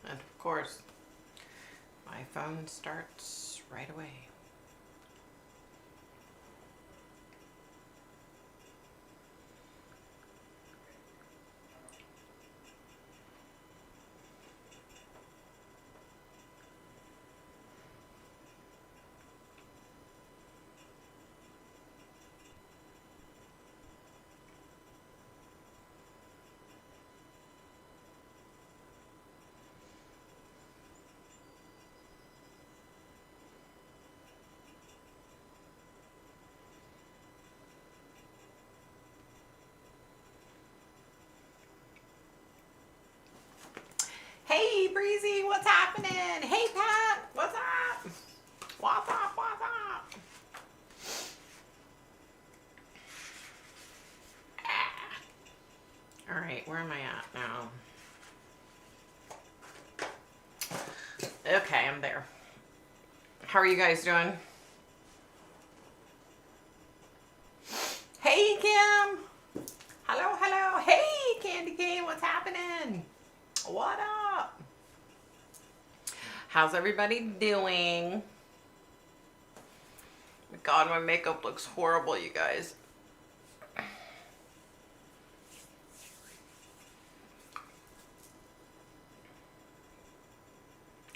And of course, my phone starts right away. Hey Breezy, what's happening? Hey Pat, what's up? What's up? What's up? All right, where am I at now? Okay, I'm there. How are you guys doing? Hey Kim. Hello, hello. Hey Candy Cane, what's happening? What up? How's everybody doing? God, my makeup looks horrible, you guys.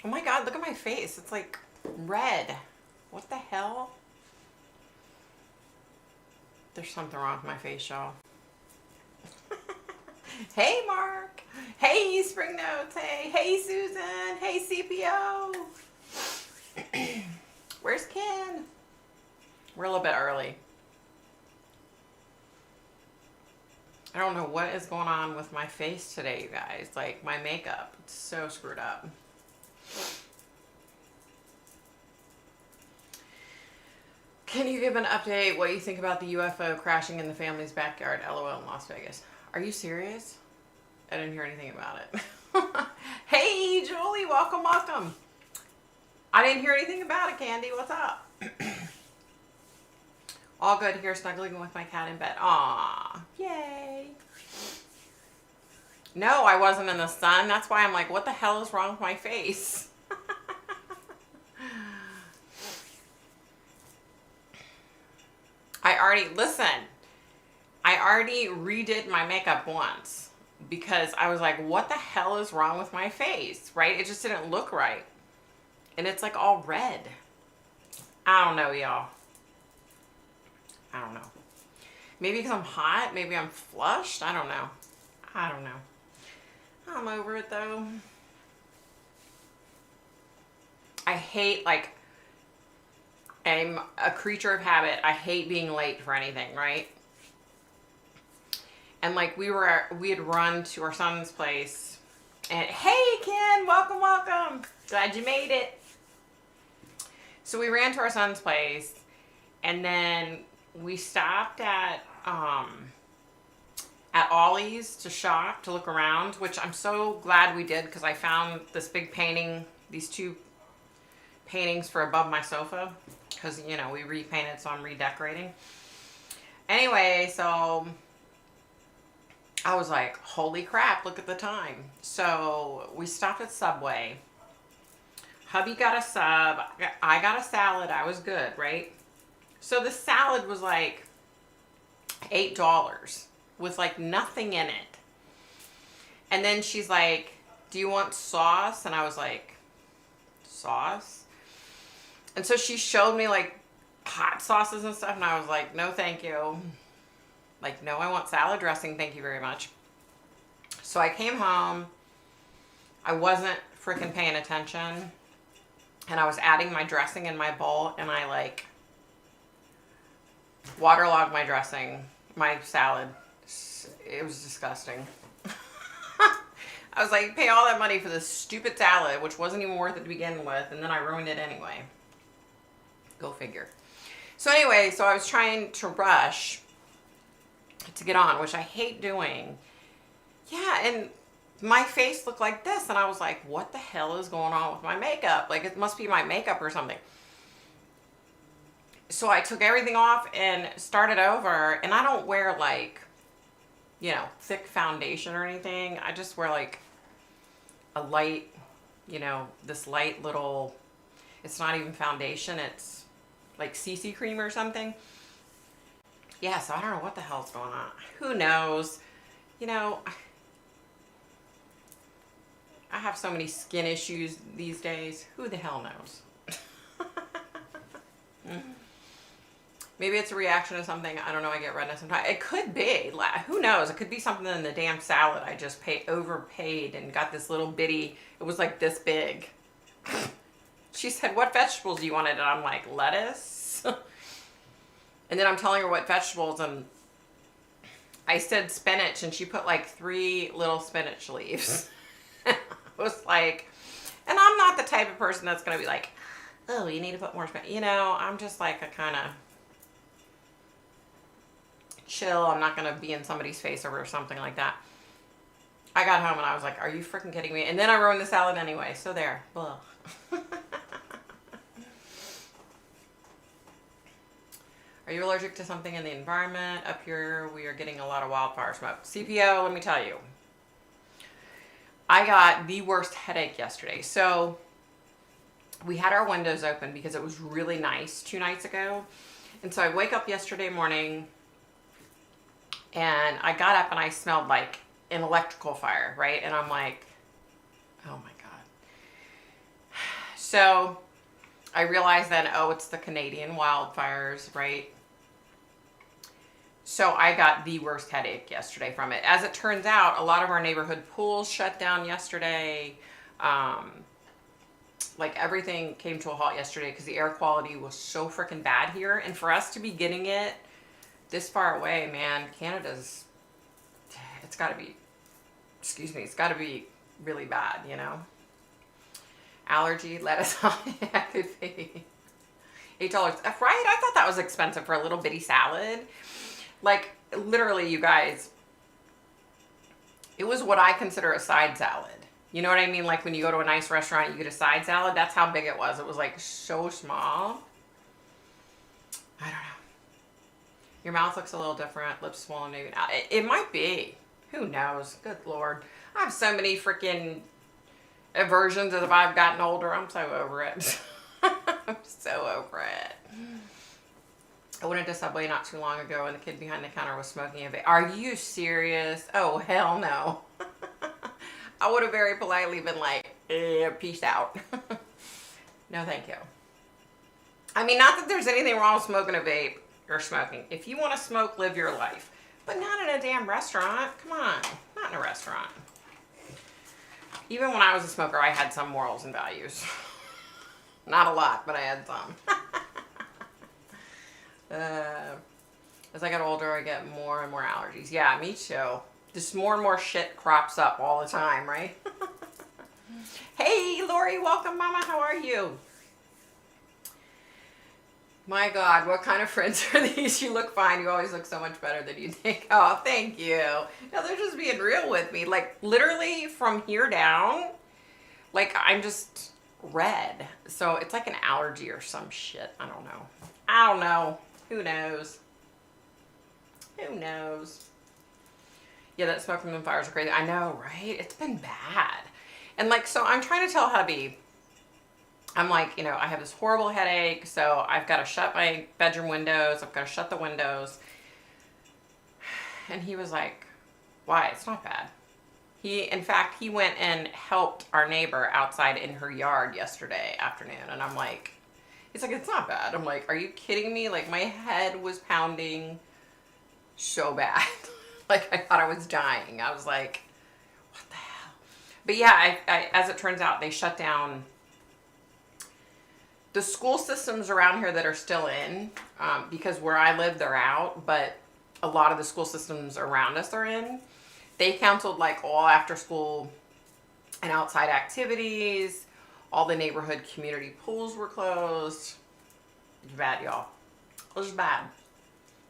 Oh my God, look at my face. It's like red. What the hell? There's something wrong with my face, y'all. Hey, Mark. Hey, Spring Notes. Hey, Susan. Hey, CPO. Where's Ken? We're a little bit early. I don't know what is going on with my face today, you guys. Like, my makeup. It's so screwed up. Can you give an update what you think about the UFO crashing in the family's backyard, LOL, in Las Vegas? Are you serious? I didn't hear anything about it. Hey, Julie, welcome, welcome. I didn't hear anything about it, Candy. What's up? All good here, snuggling with my cat in bed. Aw, yay. No, I wasn't in the sun. That's why I'm like, what the hell is wrong with my face? I already redid my makeup once because I was like, what the hell is wrong with my face, right? It just didn't look right. And it's like all red. I don't know, y'all. I don't know. Maybe because I'm hot. Maybe I'm flushed. I don't know. I'm over it though. I hate, like, I'm a creature of habit. I hate being late for anything, right? And like we had run to our son's place and hey Ken, welcome. Glad you made it. So we ran to our son's place and then we stopped at Ollie's to shop, to look around, which I'm so glad we did because I found this big painting, these two paintings for above my sofa because, you know, we repainted, so I'm redecorating. Anyway, so I was like, holy crap, look at the time. So we stopped at Subway. Hubby got a sub. I got a salad. I was good, right? So the salad was like $8 with like nothing in it. And then she's like, do you want sauce? And I was like, sauce? And so she showed me like hot sauces and stuff. And I was like, no, thank you. Like, no, I want salad dressing. Thank you very much. So I came home. I wasn't freaking paying attention. And I was adding my dressing in my bowl. And I like waterlogged my dressing, my salad. It was disgusting. I was like, pay all that money for this stupid salad, which wasn't even worth it to begin with. And then I ruined it anyway. Go figure. So anyway, so I was trying to rush to get on, which I hate doing. Yeah, and my face looked like this. And I was like, what the hell is going on with my makeup? Like, it must be my makeup or something. So I took everything off and started over. And I don't wear like you know, thick foundation or anything. I just wear like a light, you know, this light little, it's not even foundation, it's like CC cream or something. Yeah, so I don't know what the hell's going on. Who knows? You know, I have so many skin issues these days. Who the hell knows? Maybe it's a reaction to something. I don't know. I get redness sometimes. It could be. Who knows? It could be something in the damn salad. I just overpaid and got this little bitty. It was like this big. She said, "What vegetables do you wanted?" And I'm like, "Lettuce." And then I'm telling her what vegetables, and I said spinach, and she put like 3 little spinach leaves. I was like, and I'm not the type of person that's gonna be like, "Oh, you need to put more spinach." You know, I'm just like a kind of chill. I'm not gonna be in somebody's face over something like that. I got home and I was like, "Are you freaking kidding me?" And then I ruined the salad anyway. So there. Ugh. Are you allergic to something in the environment? Up here, we are getting a lot of wildfire smoke. CPO, let me tell you. I got the worst headache yesterday. So we had our windows open because it was really nice 2 nights ago. And so I wake up yesterday morning and I got up and I smelled like an electrical fire, right? And I'm like, oh my God. So I realized then, oh, it's the Canadian wildfires, right? So I got the worst headache yesterday from it. As it turns out, a lot of our neighborhood pools shut down yesterday. Like everything came to a halt yesterday because the air quality was so freaking bad here. And for us to be getting it this far away, man, Canada's, it's got to be, excuse me, it's got to be really bad, you know? Allergy, lettuce, that could be $8. Right? I thought that was expensive for a little bitty salad. Like, literally, you guys, it was what I consider a side salad. You know what I mean? Like when you go to a nice restaurant, you get a side salad. That's how big it was. It was like so small. I don't know. Your mouth looks a little different. Lips swollen, maybe not. It might be. Who knows? Good Lord. I have so many freaking aversions as if I've gotten older. I'm so over it. I'm so over it. I went into Subway not too long ago and the kid behind the counter was smoking a vape. Are you serious? Oh, hell no. I would have very politely been like, peace out. No, thank you. I mean, not that there's anything wrong with smoking a vape or smoking. If you want to smoke, live your life. But not in a damn restaurant. Come on. Not in a restaurant. Even when I was a smoker, I had some morals and values. Not a lot, but I had some. As I got older, I get more and more allergies. Yeah, me too. Just more and more shit crops up all the time, right? Hey, Lori, welcome, Mama. How are you? My God, what kind of friends are these? You look fine. You always look so much better than you think. Oh, thank you. No, they're just being real with me. Like, literally from here down, like, I'm just red. So it's like an allergy or some shit. I don't know. I don't know. Who knows? Who knows? Yeah, that smoke from the fires are crazy. I know, right? It's been bad. And like, so I'm trying to tell hubby, I'm like, you know, I have this horrible headache, so I've got to shut my bedroom windows. I've got to shut the windows. And he was like, why? It's not bad. In fact, he went and helped our neighbor outside in her yard yesterday afternoon. And I'm like, he's like, it's not bad. I'm like, are you kidding me? Like, my head was pounding so bad. Like, I thought I was dying. I was like, what the hell? But yeah, as it turns out, they shut down the school systems around here that are still in, because where I live, they're out, but a lot of the school systems around us are in. They canceled like all after school and outside activities. All the neighborhood community pools were closed. It was bad, y'all. It was bad.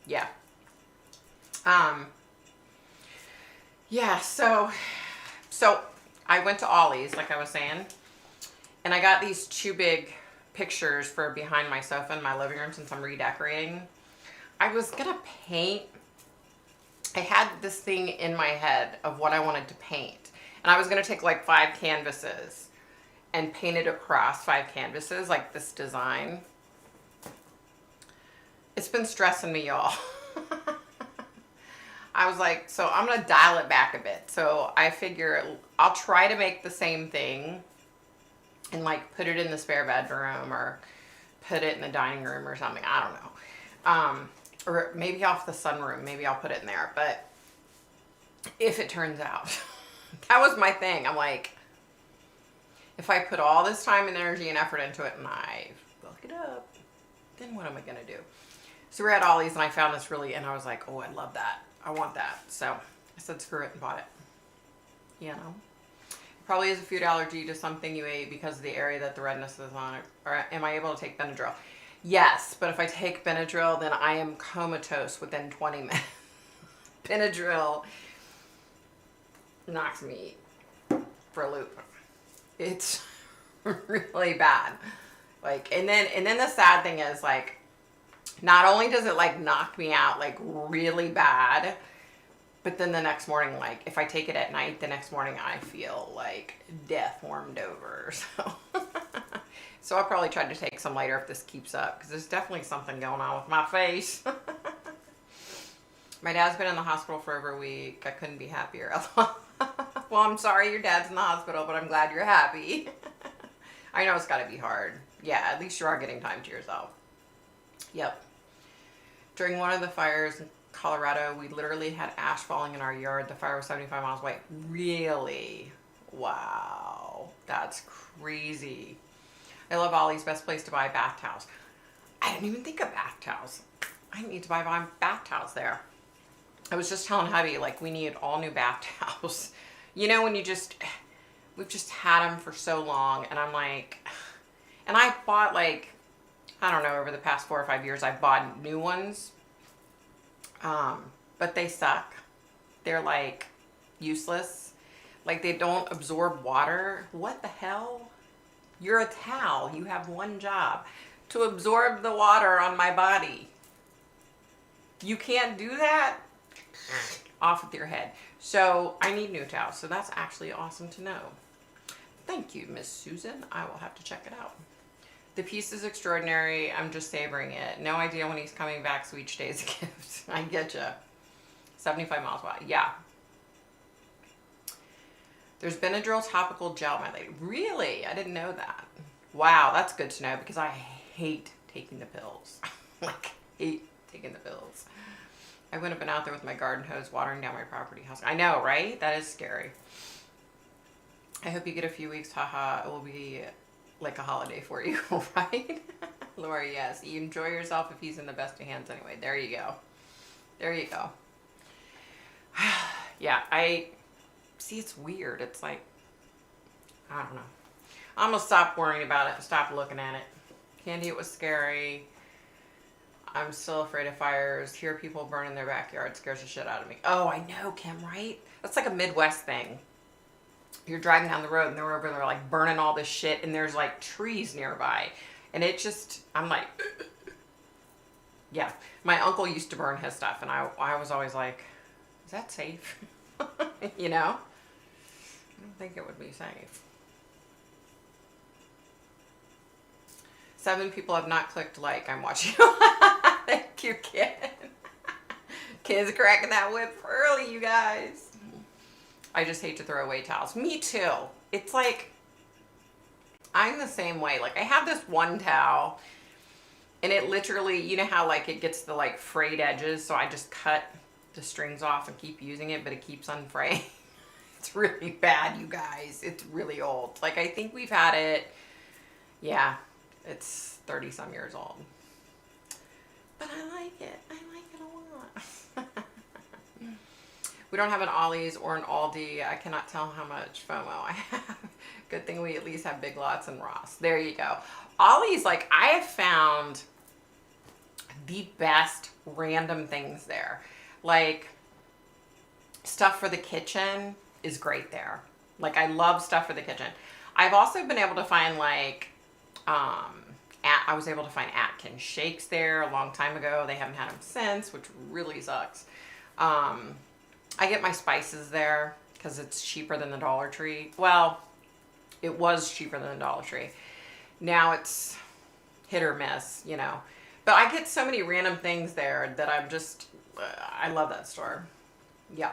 Yeah. Yeah, so I went to Ollie's, like I was saying, and I got these 2 big pictures for behind my sofa in my living room since I'm redecorating. I was gonna paint I had this thing in my head of what I wanted to paint. And I was going to take like 5 canvases and paint it across 5 canvases, like this design. It's been stressing me, y'all. I was like, so I'm going to dial it back a bit. So I figure I'll try to make the same thing and like put it in the spare bedroom or put it in the dining room or something. I don't know. Or maybe off the sunroom. Maybe I'll put it in there. But if it turns out, that was my thing. I'm like, if I put all this time and energy and effort into it and I fuck it up, then what am I going to do? So we're at Ollie's and I found this really, and I was like, oh, I love that. I want that. So I said, screw it, and bought it. You know? Probably is a food allergy to something you ate because of the area that the redness is on. Or am I able to take Benadryl? Yes, but if I take Benadryl, then I am comatose within 20 minutes. Benadryl knocks me for a loop. It's really bad. Like, and then the sad thing is, like, not only does it like knock me out like really bad, but then the next morning, like if I take it at night, the next morning I feel like death warmed over. So I'll probably try to take some later if this keeps up, because there's definitely something going on with my face. My dad's been in the hospital for over a week. I couldn't be happier. Well, I'm sorry your dad's in the hospital, but I'm glad you're happy. I know it's got to be hard. Yeah, at least you are getting time to yourself. Yep. During one of the fires in Colorado, we literally had ash falling in our yard. The fire was 75 miles away. Really? Wow. That's crazy. I love Ollie's. Best place to buy bath towels. I didn't even think of bath towels. I need to buy bath towels there. I was just telling hubby, like, we need all new bath towels. You know, when we've just had them for so long, and I'm like, and I bought like, I don't know, over the past 4 or 5 years, I bought new ones. But they suck. They're like useless. Like they don't absorb water. What the hell? You're a towel. You have one job: to absorb the water on my body. You can't do that? Off with your head. So I need new towels. So that's actually awesome to know. Thank you, Miss Susan. I will have to check it out. The piece is extraordinary. I'm just savoring it. No idea when he's coming back, so each day is a gift. I get you. 75 miles wide. Yeah. There's Benadryl topical gel, my lady. Really? I didn't know that. Wow, that's good to know, because I hate taking the pills. Like, hate taking the pills. I wouldn't have been out there with my garden hose watering down my property house. I know, right? That is scary. I hope you get a few weeks. Haha. It will be like a holiday for you, right? Lori, yes. You enjoy yourself if he's in the best of hands anyway. There you go. There you go. Yeah, see, it's weird. It's like, I don't know. I'm going to stop worrying about it and stop looking at it. Candy, it was scary. I'm still afraid of fires. Hear people burn in their backyard scares the shit out of me. Oh, I know, Kim, right? That's like a Midwest thing. You're driving down the road and they're over there like burning all this shit, and there's like trees nearby. And it just, I'm like, yeah. My uncle used to burn his stuff, and I was always like, is that safe? You know? I don't think it would be safe. 7 people have not clicked like. I'm watching. Thank you, kid. Kids cracking that whip early, you guys. I just hate to throw away towels. Me too. It's like, I'm the same way. Like, I have this one towel, and it literally, you know how like it gets the like frayed edges, so I just cut the strings off and keep using it, but it keeps unfraying. It's really bad, you guys. It's really old. Like, I think we've had it, yeah, it's 30 some years old. But I like it. I like it a lot. We don't have an Ollie's or an Aldi. I cannot tell how much FOMO I have. Good thing we at least have Big Lots and Ross. There you go. Ollie's, like, I have found the best random things there. Like, stuff for the kitchen is great there. Like, I love stuff for the kitchen. I've also been able to find, like, I was able to find Atkins shakes there a long time ago. They haven't had them since, which really sucks. I get my spices there because it's cheaper than the Dollar Tree. Well, it was cheaper than the Dollar Tree. Now it's hit or miss, you know. But I get so many random things there that I'm just, I love that store. Yeah.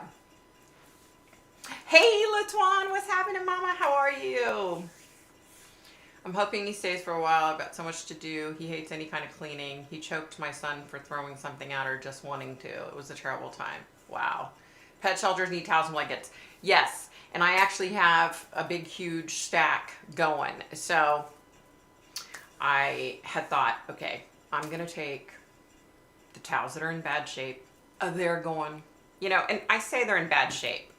Hey, Latuan, what's happening, Mama? How are you? I'm hoping he stays for a while. I've got so much to do. He hates any kind of cleaning. He choked my son for throwing something out or just wanting to. It was a terrible time. Wow. Pet shelters need towels and blankets. Yes. And I actually have a big, huge stack going. So I had thought, okay, I'm going to take the towels that are in bad shape. They're going, you know, and I say they're in bad shape.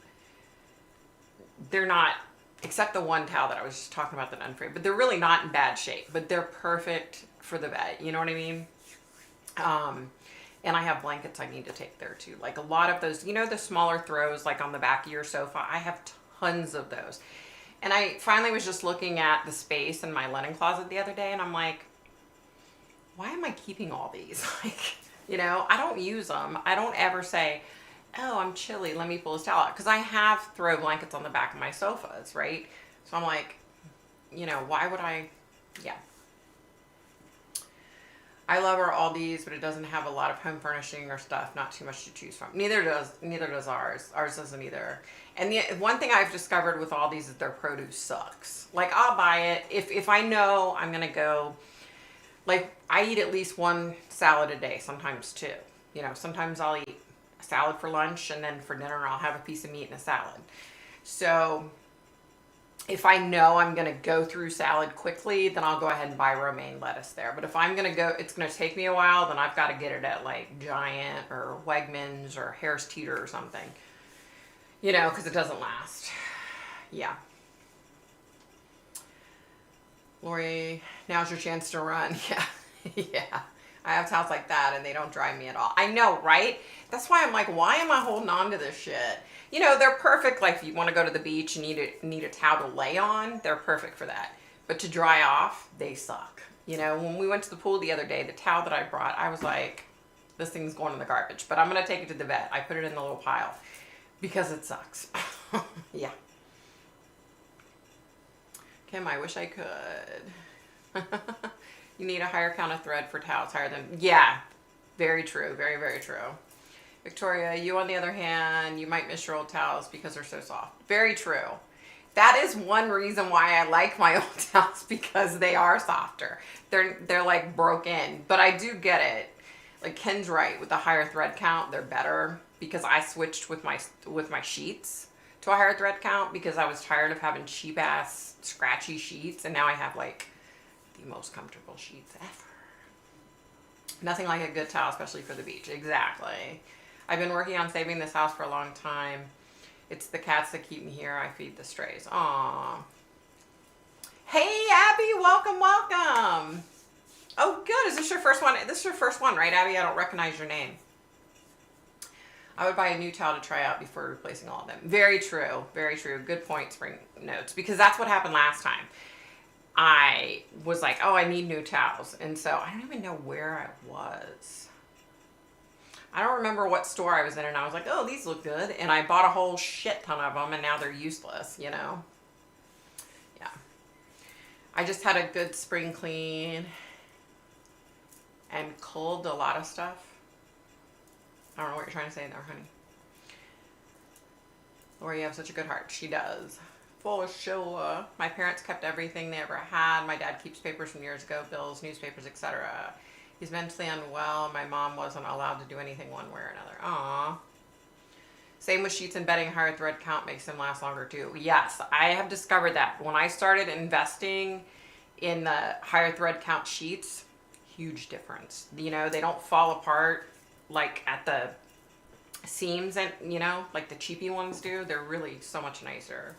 They're not, except the one towel that I was just talking about that unfrayed, but they're really not in bad shape, but they're perfect for the bed. You know what I mean? And I have blankets I need to take there too. Like a lot of those, you know, the smaller throws like on the back of your sofa, I have tons of those. And I finally was just looking at the space in my linen closet the other day, and I'm like, why am I keeping all these? Like, you know, I don't use them. I don't ever say, oh, I'm chilly, let me pull this towel out. Because I have throw blankets on the back of my sofas, right? So I'm like, you know, why would I? Yeah. I love our Aldi's, but it doesn't have a lot of home furnishing or stuff. Not too much to choose from. Neither does ours. Ours doesn't either. And the one thing I've discovered with Aldi's is their produce sucks. Like, I'll buy it if I know I'm gonna go. Like, I eat at least one salad a day, sometimes two. You know, sometimes I'll eat a salad for lunch, and then for dinner I'll have a piece of meat and a salad. So if I know I'm going to go through salad quickly, then I'll go ahead and buy romaine lettuce there. But if I'm going to go, it's going to take me a while, then I've got to get it at like Giant or Wegmans or Harris Teeter or something. You know, because it doesn't last. Yeah. Lori, now's your chance to run. Yeah. Yeah. I have towels like that and they don't dry me at all. I know, right? That's why I'm like, why am I holding on to this shit? You know, they're perfect. Like if you want to go to the beach and need a towel to lay on, they're perfect for that. But to dry off, they suck. You know, when we went to the pool the other day, the towel that I brought, I was like, this thing's going in the garbage, but I'm going to take it to the vet. I put it in the little pile because it sucks. Yeah. Kim, I wish I could. You need a higher count of thread for towels, higher than, yeah, very true, very, very true. Victoria, you on the other hand, you might miss your old towels because they're so soft. Very true. That is one reason why I like my old towels, because they are softer. They're like broken, but I do get it. Like Ken's right, with the higher thread count, they're better, because I switched with my sheets to a higher thread count because I was tired of having cheap ass scratchy sheets, and now I have like the most comfortable sheets ever. Nothing like a good towel, especially for the beach. Exactly. I've been working on saving this house for a long time. It's the cats that keep me here. I feed the strays. Aww. Hey, Abby, welcome, welcome. Oh, good. Is this your first one? This is your first one, right, Abby? I don't recognize your name. I would buy a new towel to try out before replacing all of them. Very true. Very true. Good point, Spring Notes. Because that's what happened last time. I was like, oh, I need new towels. And so I don't even know where I was. I don't remember what store I was in, and I was like, oh, these look good. And I bought a whole shit ton of them, and now they're useless, you know? Yeah. I just had a good spring clean and culled a lot of stuff. I don't know what you're trying to say there, honey. Lori, you have such a good heart. She does. Full of Sheila. My parents kept everything they ever had. My dad keeps papers from years ago, bills, newspapers, etc. He's mentally unwell. My mom wasn't allowed to do anything one way or another. Aww. Same with sheets and bedding. Higher thread count makes them last longer too. Yes, I have discovered that. When I started investing in the higher thread count sheets, huge difference. You know, they don't fall apart like at the seams, and you know, like the cheapy ones do. They're really so much nicer.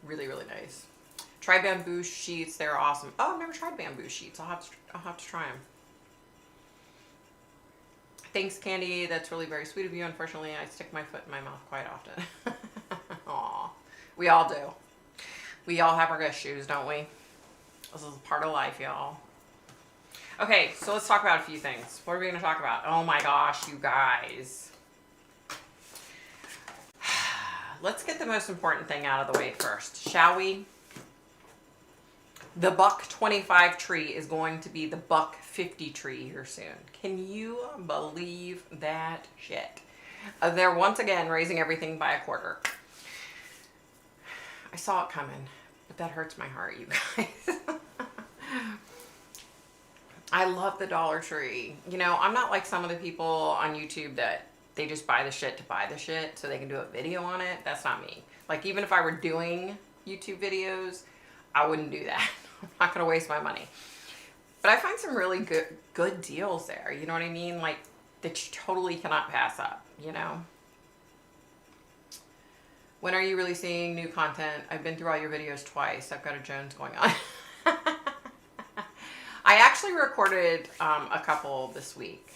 Really, really nice. Try bamboo sheets. They're awesome. Oh, I've never tried bamboo sheets. I'll have to try them. Thanks, Candy. That's really very sweet of you. Unfortunately, I stick my foot in my mouth quite often. Aw. We all do. We all have our issues, don't we? This is part of life, y'all. Okay, so let's talk about a few things. What are we going to talk about? Oh my gosh, you guys. let's get the most important thing out of the way first, shall we? The $1.25 tree is going to be the $1.50 tree here soon. Can you believe that shit? They're once again raising everything by a quarter. I saw it coming, but that hurts my heart, you guys. I love the Dollar Tree. You know, I'm not like some of the people on YouTube that they just buy the shit to buy the shit so they can do a video on it. That's not me. Like, even if I were doing YouTube videos, I wouldn't do that. I'm not going to waste my money. But I find some really good deals there. You know what I mean? Like, that you totally cannot pass up, you know? When are you releasing new content? I've been through all your videos twice. I've got a Jones going on. I actually recorded a couple this week.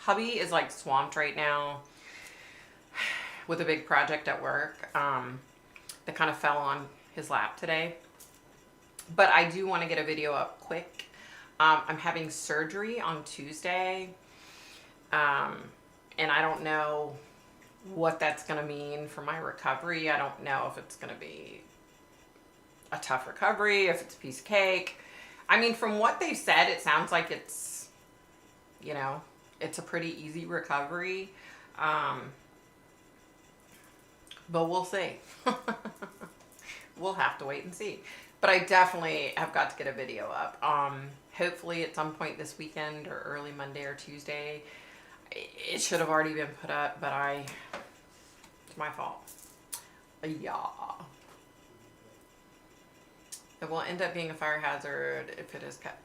Hubby is like swamped right now with a big project at work that kind of fell on his lap today. But I do want to get a video up quick. I'm having surgery on Tuesday. And I don't know what that's going to mean for my recovery. I don't know if it's going to be a tough recovery, if it's a piece of cake. I mean, from what they've said, it sounds like it's, you know, it's a pretty easy recovery. But we'll see. We'll have to wait and see. But I definitely have got to get a video up. Hopefully at some point this weekend or early Monday or Tuesday. It should have already been put up, but it's my fault. Yeah. It will end up being a fire hazard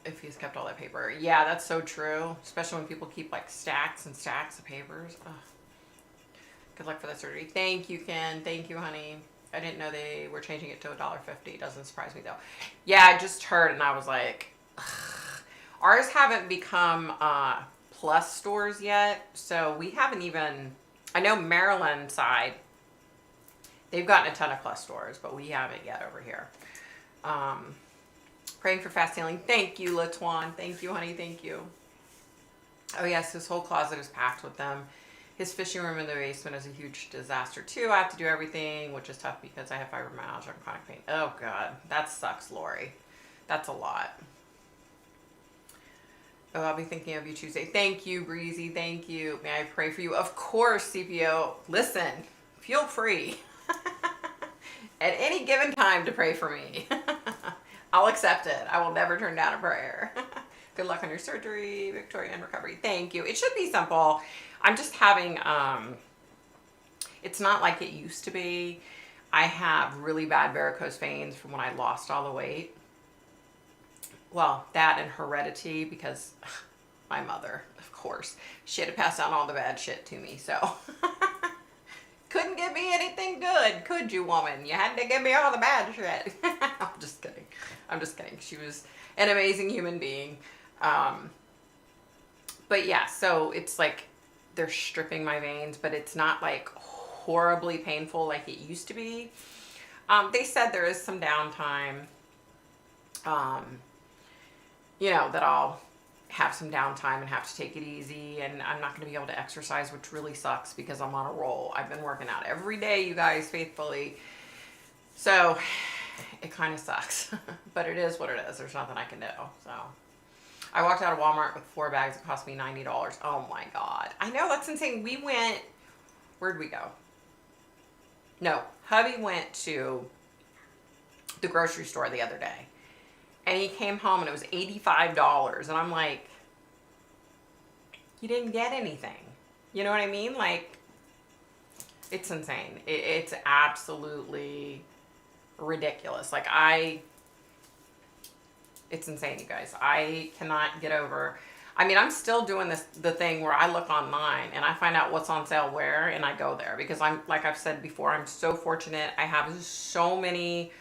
if he's kept all that paper. Yeah, that's so true. Especially when people keep like stacks and stacks of papers. Ugh. Good luck for the surgery. Thank you, Ken. Thank you, honey. I didn't know they were changing it to $1.50. Doesn't surprise me though. Yeah, I just heard and I was like, ugh. Ours haven't become plus stores yet. So we haven't even, I know Maryland side, they've gotten a ton of plus stores, but we haven't yet over here. Praying for fast healing. Thank you, Latuan. Thank you, honey. Thank you. Oh yes, his whole closet is packed with them. His fishing room in the basement is a huge disaster too. I have to do everything, which is tough because I have fibromyalgia and chronic pain. Oh God, that sucks, Lori. That's a lot. Oh, I'll be thinking of you Tuesday. Thank you, Breezy. Thank you. May I pray for you? Of course, CPO. Listen, feel free at any given time to pray for me. I'll accept it. I will never turn down a prayer. Good luck on your surgery, Victoria, and recovery. Thank you. It should be simple. I'm just having, it's not like it used to be. I have really bad varicose veins from when I lost all the weight. Well, that and heredity, because my mother, of course, she had to pass down all the bad shit to me. So couldn't give me anything good, could you, woman? You had to give me all the bad shit. I'm just kidding. I'm just kidding. She was an amazing human being. But yeah, so it's like they're stripping my veins, but it's not like horribly painful like it used to be. They said there is some downtime. You know, that I'll have some downtime and have to take it easy, and I'm not going to be able to exercise, which really sucks because I'm on a roll. I've been working out every day, you guys, faithfully. So it kind of sucks, but it is what it is. There's nothing I can do. So I walked out of Walmart with 4 bags. It cost me $90. Oh my God. I know, that's insane. We went, where'd we go? No, hubby went to the grocery store the other day. And he came home and it was $85. And I'm like, you didn't get anything. You know what I mean? Like, it's insane. It's absolutely ridiculous. Like, it's insane, you guys. I cannot get over. I mean, I'm still doing the thing where I look online and I find out what's on sale where, and I go there because I'm, like I've said before, I'm so fortunate. I have so many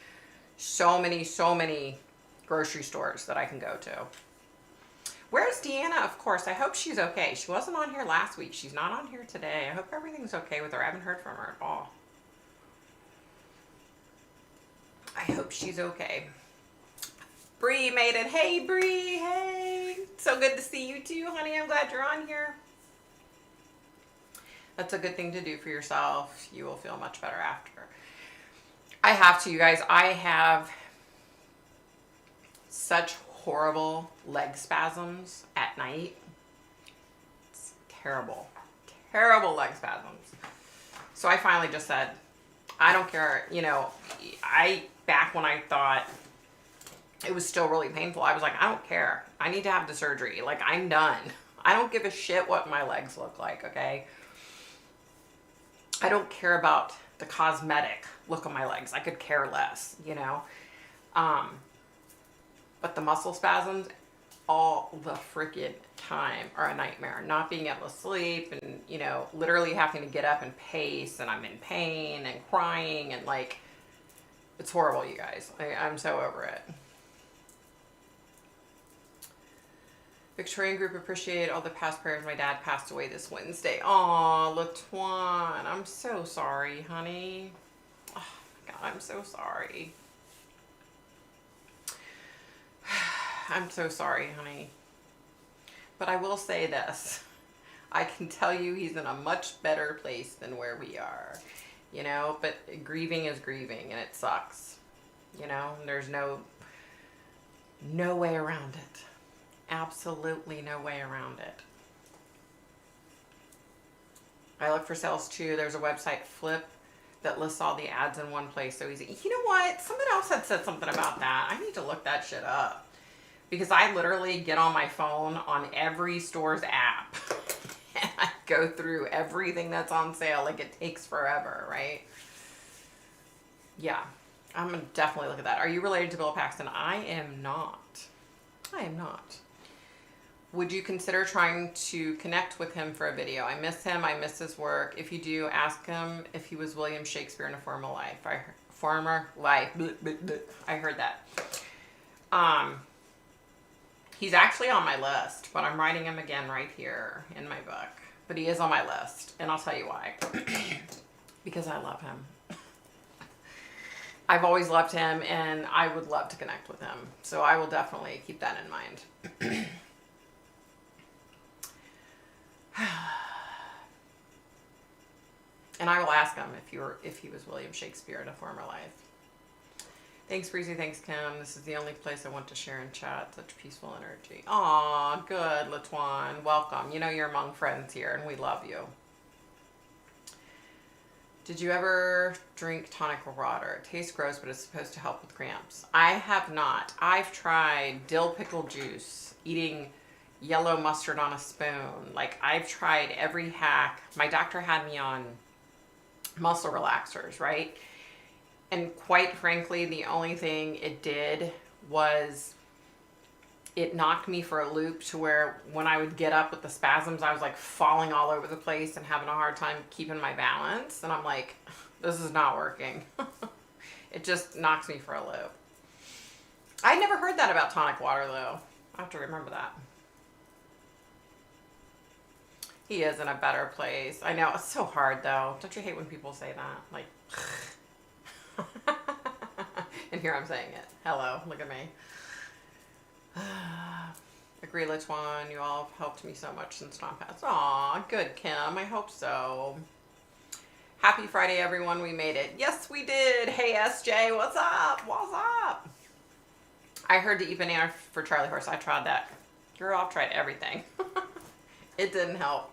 grocery stores that I can go to. Where's Deanna? Of course. I hope she's okay. She wasn't on here last week. She's not on here today. I hope everything's okay with her. I haven't heard from her at all. I hope she's okay. Bree made it. Hey, Bree. Hey. So good to see you too, honey. I'm glad you're on here. That's a good thing to do for yourself. You will feel much better after. I have to, you guys. I have such horrible leg spasms at night. It's terrible. Terrible leg spasms. So I finally just said, I don't care. You know, back when I thought it was still really painful, I was like, I don't care. I need to have the surgery. Like, I'm done. I don't give a shit what my legs look like, okay? I don't care about the cosmetic look of my legs. I could care less, you know? But the muscle spasms all the freaking time are a nightmare. Not being able to sleep and, you know, literally having to get up and pace, and I'm in pain and crying, and like, it's horrible, you guys. I'm so over it. Victorian group appreciate all the past prayers. My dad passed away this Wednesday. Aw, Latuan, I'm so sorry, honey. Oh my God, I'm so sorry. I'm so sorry, honey. But I will say this. I can tell you he's in a much better place than where we are. You know, but grieving is grieving, and it sucks. You know, there's no way around it. Absolutely no way around it. I look for sales too. There's a website, Flip, that lists all the ads in one place so easy. You know what? Someone else had said something about that. I need to look that shit up. Because I literally get on my phone on every store's app. And I go through everything that's on sale. Like, it takes forever, right? Yeah. I'm going to definitely look at that. Are you related to Bill Paxton? I am not. I am not. Would you consider trying to connect with him for a video? I miss him. I miss his work. If you do, ask him if he was William Shakespeare in a former life. I heard that. He's actually on my list, but I'm writing him again right here in my book. But he is on my list, and I'll tell you why. Because I love him. I've always loved him, and I would love to connect with him. So I will definitely keep that in mind. And I will ask him if he was William Shakespeare in a former life. Thanks, Breezy. Thanks, Kim. This is the only place I want to share and chat. Such peaceful energy. Aw, good, Latuan. Welcome. You know you're among friends here, and we love you. Did you ever drink tonic water? It tastes gross, but it's supposed to help with cramps. I have not. I've tried dill pickle juice, eating yellow mustard on a spoon. Like, I've tried every hack. My doctor had me on muscle relaxers, right? And quite frankly, the only thing it did was it knocked me for a loop to where when I would get up with the spasms, I was like falling all over the place and having a hard time keeping my balance. And I'm like, this is not working. It just knocks me for a loop. I never heard that about tonic water, though. I have to remember that. He is in a better place. I know. It's so hard, though. Don't you hate when people say that? Like, and here I'm saying it. Hello, look at me. Agree, Latuan. You all have helped me so much since Tom passed. Aw, good, Kim. I hope so. Happy Friday, everyone. We made it. Yes, we did. Hey, SJ. What's up? What's up? I heard to eat banana for Charlie Horse. I tried that. Girl, I've tried everything. It didn't help.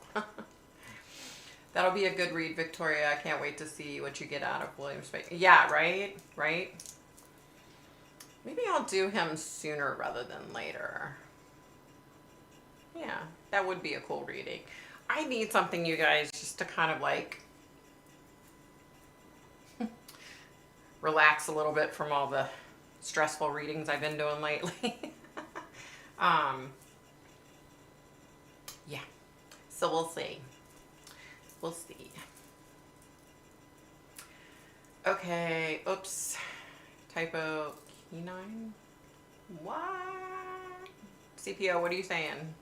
That'll be a good read, Victoria. I can't wait to see what you get out of William Shakespeare. Yeah, right? Right? Maybe I'll do him sooner rather than later. Yeah, that would be a cool reading. I need something, you guys, just to kind of like relax a little bit from all the stressful readings I've been doing lately. Yeah, so we'll see. We'll see. Okay, oops. Typo, K9? What? CPO, what are you saying?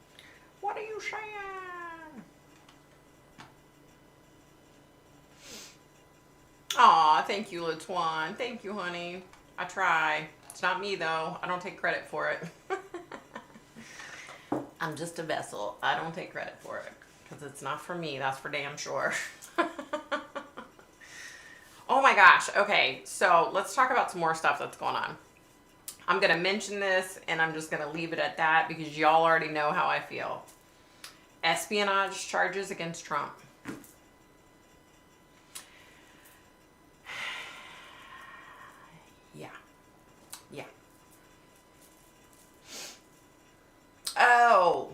What are you saying? Aw, thank you, Latuan. Thank you, honey. I try. It's not me, though. I don't take credit for it. I'm just a vessel. I don't take credit for it. Because it's not for me, that's for damn sure. Oh my gosh. Okay, so let's talk about some more stuff that's going on. I'm going to mention this and I'm just going to leave it at that because y'all already know how I feel. Espionage charges against Trump. Yeah. Yeah. Oh.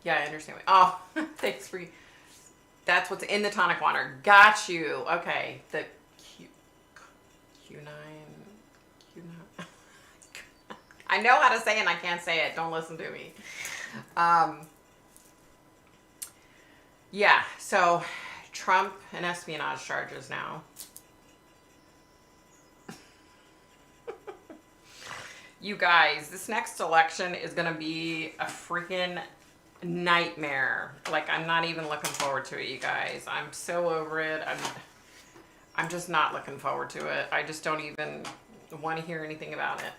Yeah, I understand. Oh, thanks for... That's what's in the tonic water. Got you. Okay. The Q9. Q9. I know how to say it and I can't say it. Don't listen to me. Yeah, so Trump and espionage charges now. You guys, this next election is going to be a freaking nightmare. Like, I'm not even looking forward to it, you guys. I'm so over it. I'm just not looking forward to it. I just don't even want to hear anything about it.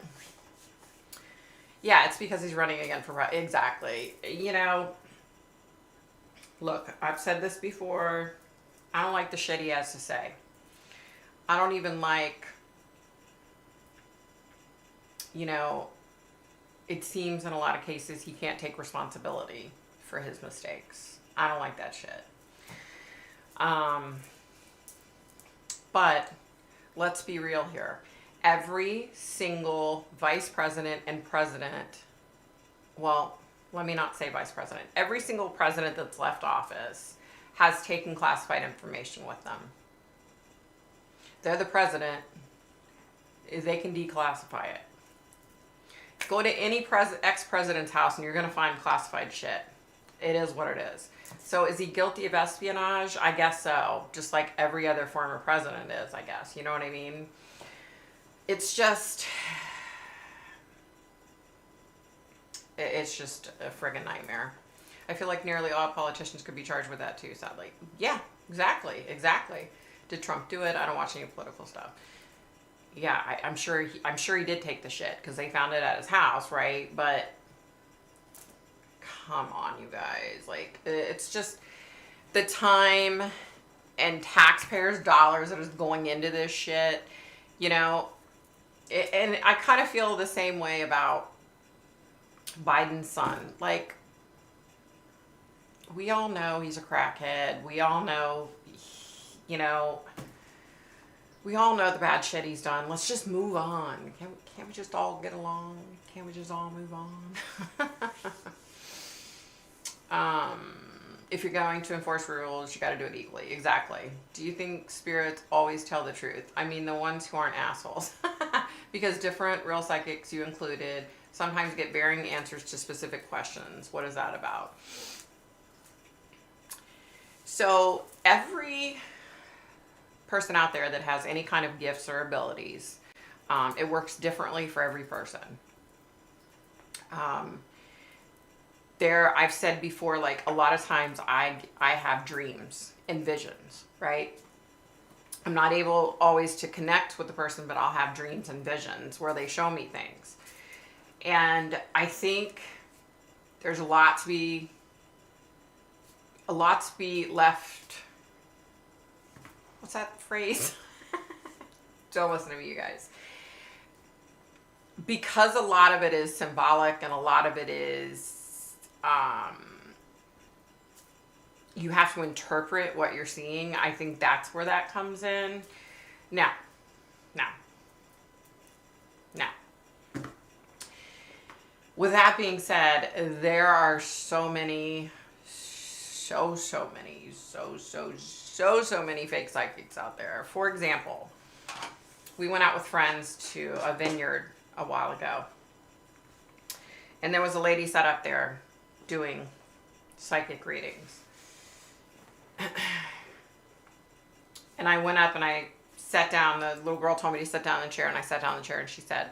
Yeah, it's because he's running again for exactly. You know, look, I've said this before. I don't like the shit he has to say. I don't even like, you know, it seems in a lot of cases he can't take responsibility for his mistakes. I don't like that shit. But let's be real here. Every single vice president and president, well, let me not say vice president. Every single president that's left office has taken classified information with them. They're the president. They can declassify it. Go to any ex-president's house and you're going to find classified shit. It is what it is. So is he guilty of espionage? I guess so. Just like every other former president is, I guess. You know what I mean? It's just... It's just a friggin' nightmare. I feel like nearly all politicians could be charged with that too, sadly. Yeah, exactly. Did Trump do it? I don't watch any political stuff. Yeah, I'm sure he did take the shit because they found it at his house, right? But come on, you guys. Like, it's just the time and taxpayers' dollars that is going into this shit, you know. And I kind of feel the same way about Biden's son. Like, we all know he's a crackhead. We all know, you know, we all know the bad shit he's done. Let's just move on. Can't we just all get along? Can't we just all move on? If you're going to enforce rules, you got to do it equally. Exactly. Do you think spirits always tell the truth? I mean, the ones who aren't assholes. Because different real psychics, you included, sometimes get varying answers to specific questions. What is that about? So every person out there that has any kind of gifts or abilities, it works differently for every person. I've said before, like, a lot of times I have dreams and visions, right? I'm not able always to connect with the person, but I'll have dreams and visions where they show me things. And I think there's a lot to be left. What's that phrase? Don't listen to me, you guys. Because a lot of it is symbolic and a lot of it is, you have to interpret what you're seeing. I think that's where that comes in. Now. With that being said, there are so many many fake psychics out there. For example, we went out with friends to a vineyard a while ago. And there was a lady set up there doing psychic readings. And I went up and I sat down. The little girl told me to sit down in the chair, and I sat down in the chair, and she said,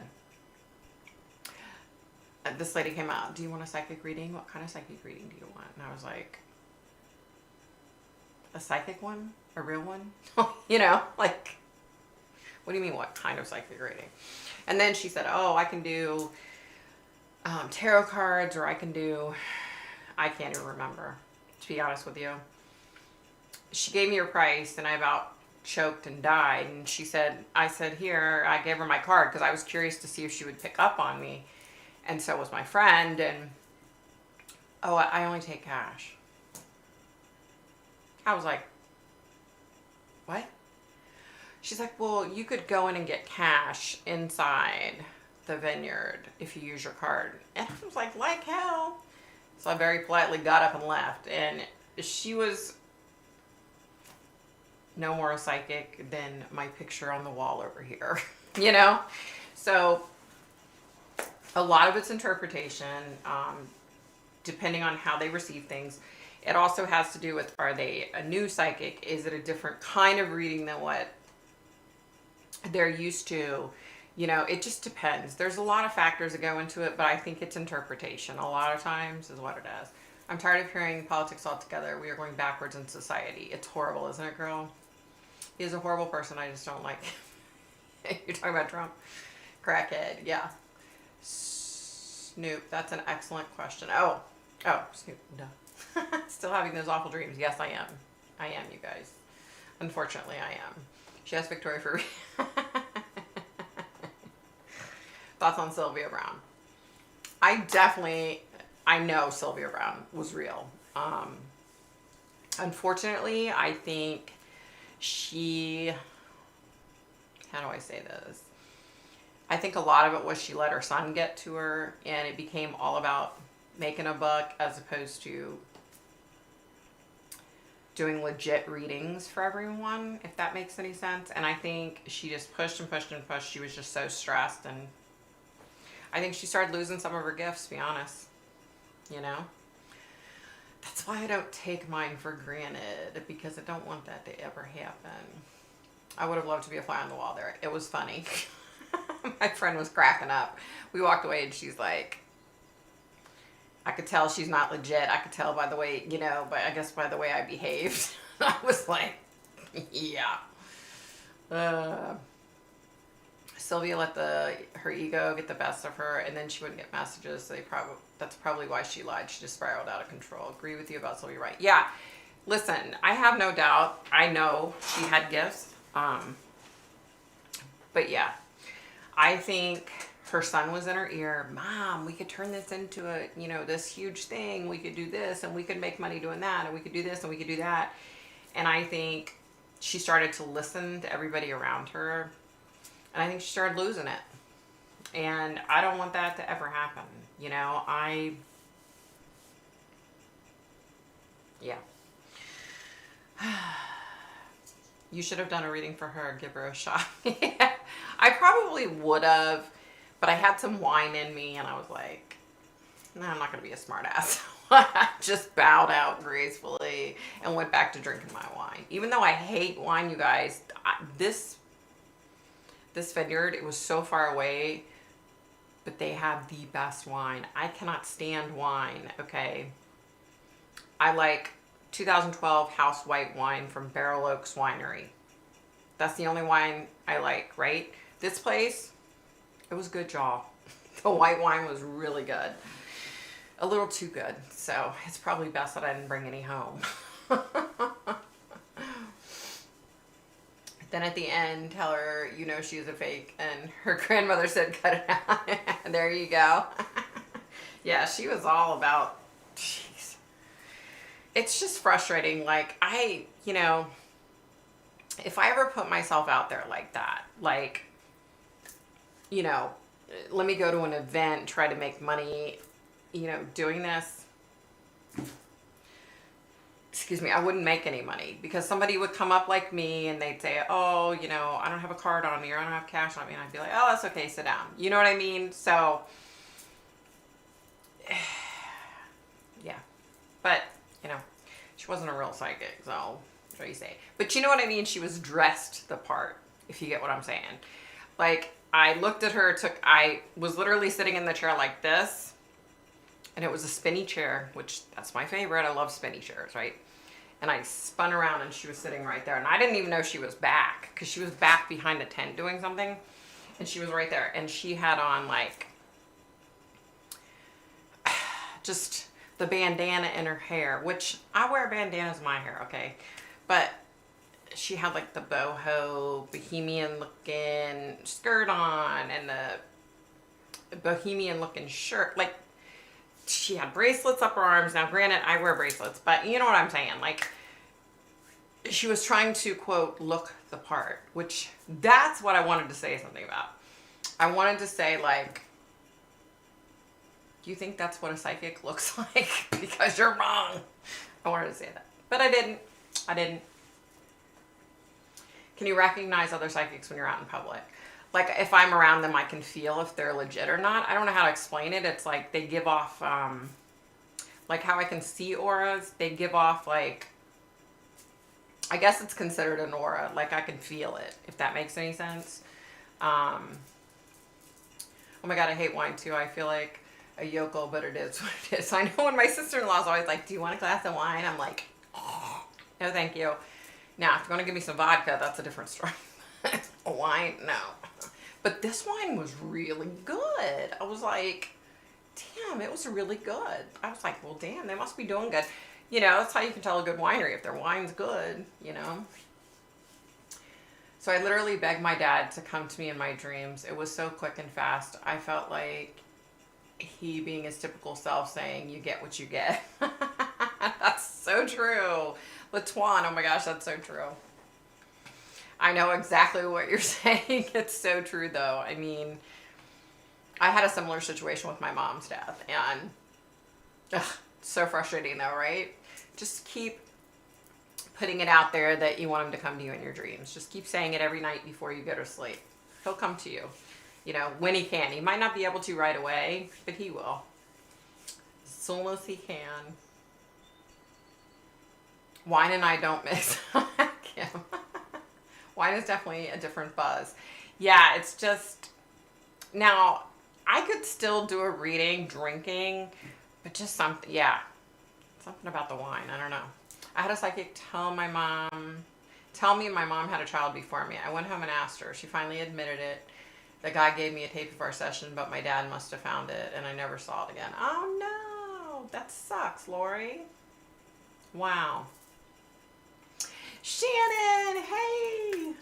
this lady came out, do you want a psychic reading? What kind of psychic reading do you want? And I was like, a psychic one? A real one? You know, like, what do you mean, what kind of psychic reading? And then she said, oh, I can do tarot cards, or I can do, I can't even remember. to be honest with you. She gave me her price and I about choked and died. And I said, here, I gave her my card because I was curious to see if she would pick up on me. And so was my friend. And, oh, I only take cash. I was like, what? She's like, well, you could go in and get cash inside the vineyard if you use your card. And I was like hell. So I very politely got up and left. And she was no more a psychic than my picture on the wall over here, you know? So a lot of it's interpretation, depending on how they receive things. It also has to do with, are they a new psychic? Is it a different kind of reading than what they're used to? You know, it just depends. There's a lot of factors that go into it, but I think it's interpretation a lot of times is what it is. I'm tired of hearing politics altogether. We are going backwards in society. It's horrible, isn't it, girl? He's a horrible person. I just don't like You're talking about Trump? Crackhead, yeah. Snoop, that's an excellent question. Oh, Snoop, duh. Still having those awful dreams. Yes, I am. I am, you guys. Unfortunately, I am. She asked Victoria for thoughts on Sylvia Brown. I know Sylvia Brown was real. Unfortunately, I think how do I say this? I think a lot of it was she let her son get to her, and it became all about making a buck as opposed to doing legit readings for everyone, if that makes any sense. And I think she just pushed and pushed and pushed. She was just so stressed, and I think she started losing some of her gifts, to be honest. You know? That's why I don't take mine for granted, because I don't want that to ever happen. I would have loved to be a fly on the wall there. It was funny. My friend was cracking up. We walked away and she's like, I could tell she's not legit. I could tell by the way, you know, but I guess by the way I behaved. I was like, yeah. Sylvia let her ego get the best of her, and then she wouldn't get messages. So that's probably why she lied. She just spiraled out of control. Agree with you about Sylvia, right? Yeah. Listen, I have no doubt. I know she had gifts. But yeah, I think her son was in her ear. Mom, we could turn this into this huge thing. We could do this, and we could make money doing that, and we could do this, and we could do that. And I think she started to listen to everybody around her, and I think she started losing it. And I don't want that to ever happen. You know, yeah. You should have done a reading for her. Give her a shot. Yeah, I probably would have, but I had some wine in me, and I was like, no, I'm not going to be a smart ass. I just bowed out gracefully and went back to drinking my wine. Even though I hate wine, you guys, this vineyard, it was so far away, but they have the best wine. I cannot stand wine, okay? I like 2012 house white wine from Barrel Oaks Winery. That's the only wine I like, right? This place, it was good, y'all. The white wine was really good. A little too good. So it's probably best that I didn't bring any home. Then at the end, tell her, she's a fake. And her grandmother said, cut it out. There you go. Yeah, she was all about, jeez. It's just frustrating. Like, if I ever put myself out there like that, like, let me go to an event, try to make money, doing this, excuse me, I wouldn't make any money, because somebody would come up like me and they'd say, oh, I don't have a card on me, or I don't have cash on me. And I'd be like, oh, that's okay, sit down. You know what I mean? So, yeah. But, she wasn't a real psychic, so what do you say? But you know what I mean? She was dressed the part, if you get what I'm saying. Like, I looked at her, I was literally sitting in the chair like this, and it was a spinny chair, which that's my favorite. I love spinny chairs, right? And I spun around and she was sitting right there. And I didn't even know she was back, because she was back behind the tent doing something. And she was right there. And she had on, like, just the bandana in her hair, which I wear bandanas in my hair, okay? But she had like the boho bohemian looking skirt on and the bohemian looking shirt. Like, she had bracelets up her arms. Now, granted, I wear bracelets, but you know what I'm saying? Like, she was trying to, quote, look the part, which that's what I wanted to say something about. I wanted to say, like, do you think that's what a psychic looks like? Because you're wrong. I wanted to say that, but I didn't. I didn't. Can you recognize other psychics when you're out in public? Like, if I'm around them, I can feel if they're legit or not. I don't know how to explain it. It's like they give off, like how I can see auras. They give off, like, I guess it's considered an aura. Like, I can feel it, if that makes any sense. Oh my God, I hate wine too. I feel like a yokel, but it is what it is. I know when my sister-in-law's always like, do you want a glass of wine? I'm like, oh, no, thank you. Now, if you're going to give me some vodka, that's a different story. A wine? No. But this wine was really good. I was like, damn, it was really good. I was like, well, damn, they must be doing good. You know, that's how you can tell a good winery, if their wine's good, you know. So I literally begged my dad to come to me in my dreams. It was so quick and fast. I felt like he being his typical self saying, you get what you get. That's so true. Latuan, oh my gosh, that's so true. I know exactly what you're saying. It's so true, though. I mean, I had a similar situation with my mom's death, and so frustrating, though, right? Just keep putting it out there that you want him to come to you in your dreams. Just keep saying it every night before you go to sleep. He'll come to you, you know, when he can. He might not be able to right away, but he will. As soon as he can. Wine and I don't mix. Kim. Wine is definitely a different buzz. Yeah, it's just, now, I could still do a reading, drinking, but just something, yeah, something about the wine, I don't know. I had a psychic tell me my mom had a child before me. I went home and asked her. She finally admitted it. The guy gave me a tape of our session, but my dad must have found it, and I never saw it again. Oh, no, that sucks, Lori. Wow. Shannon, hey.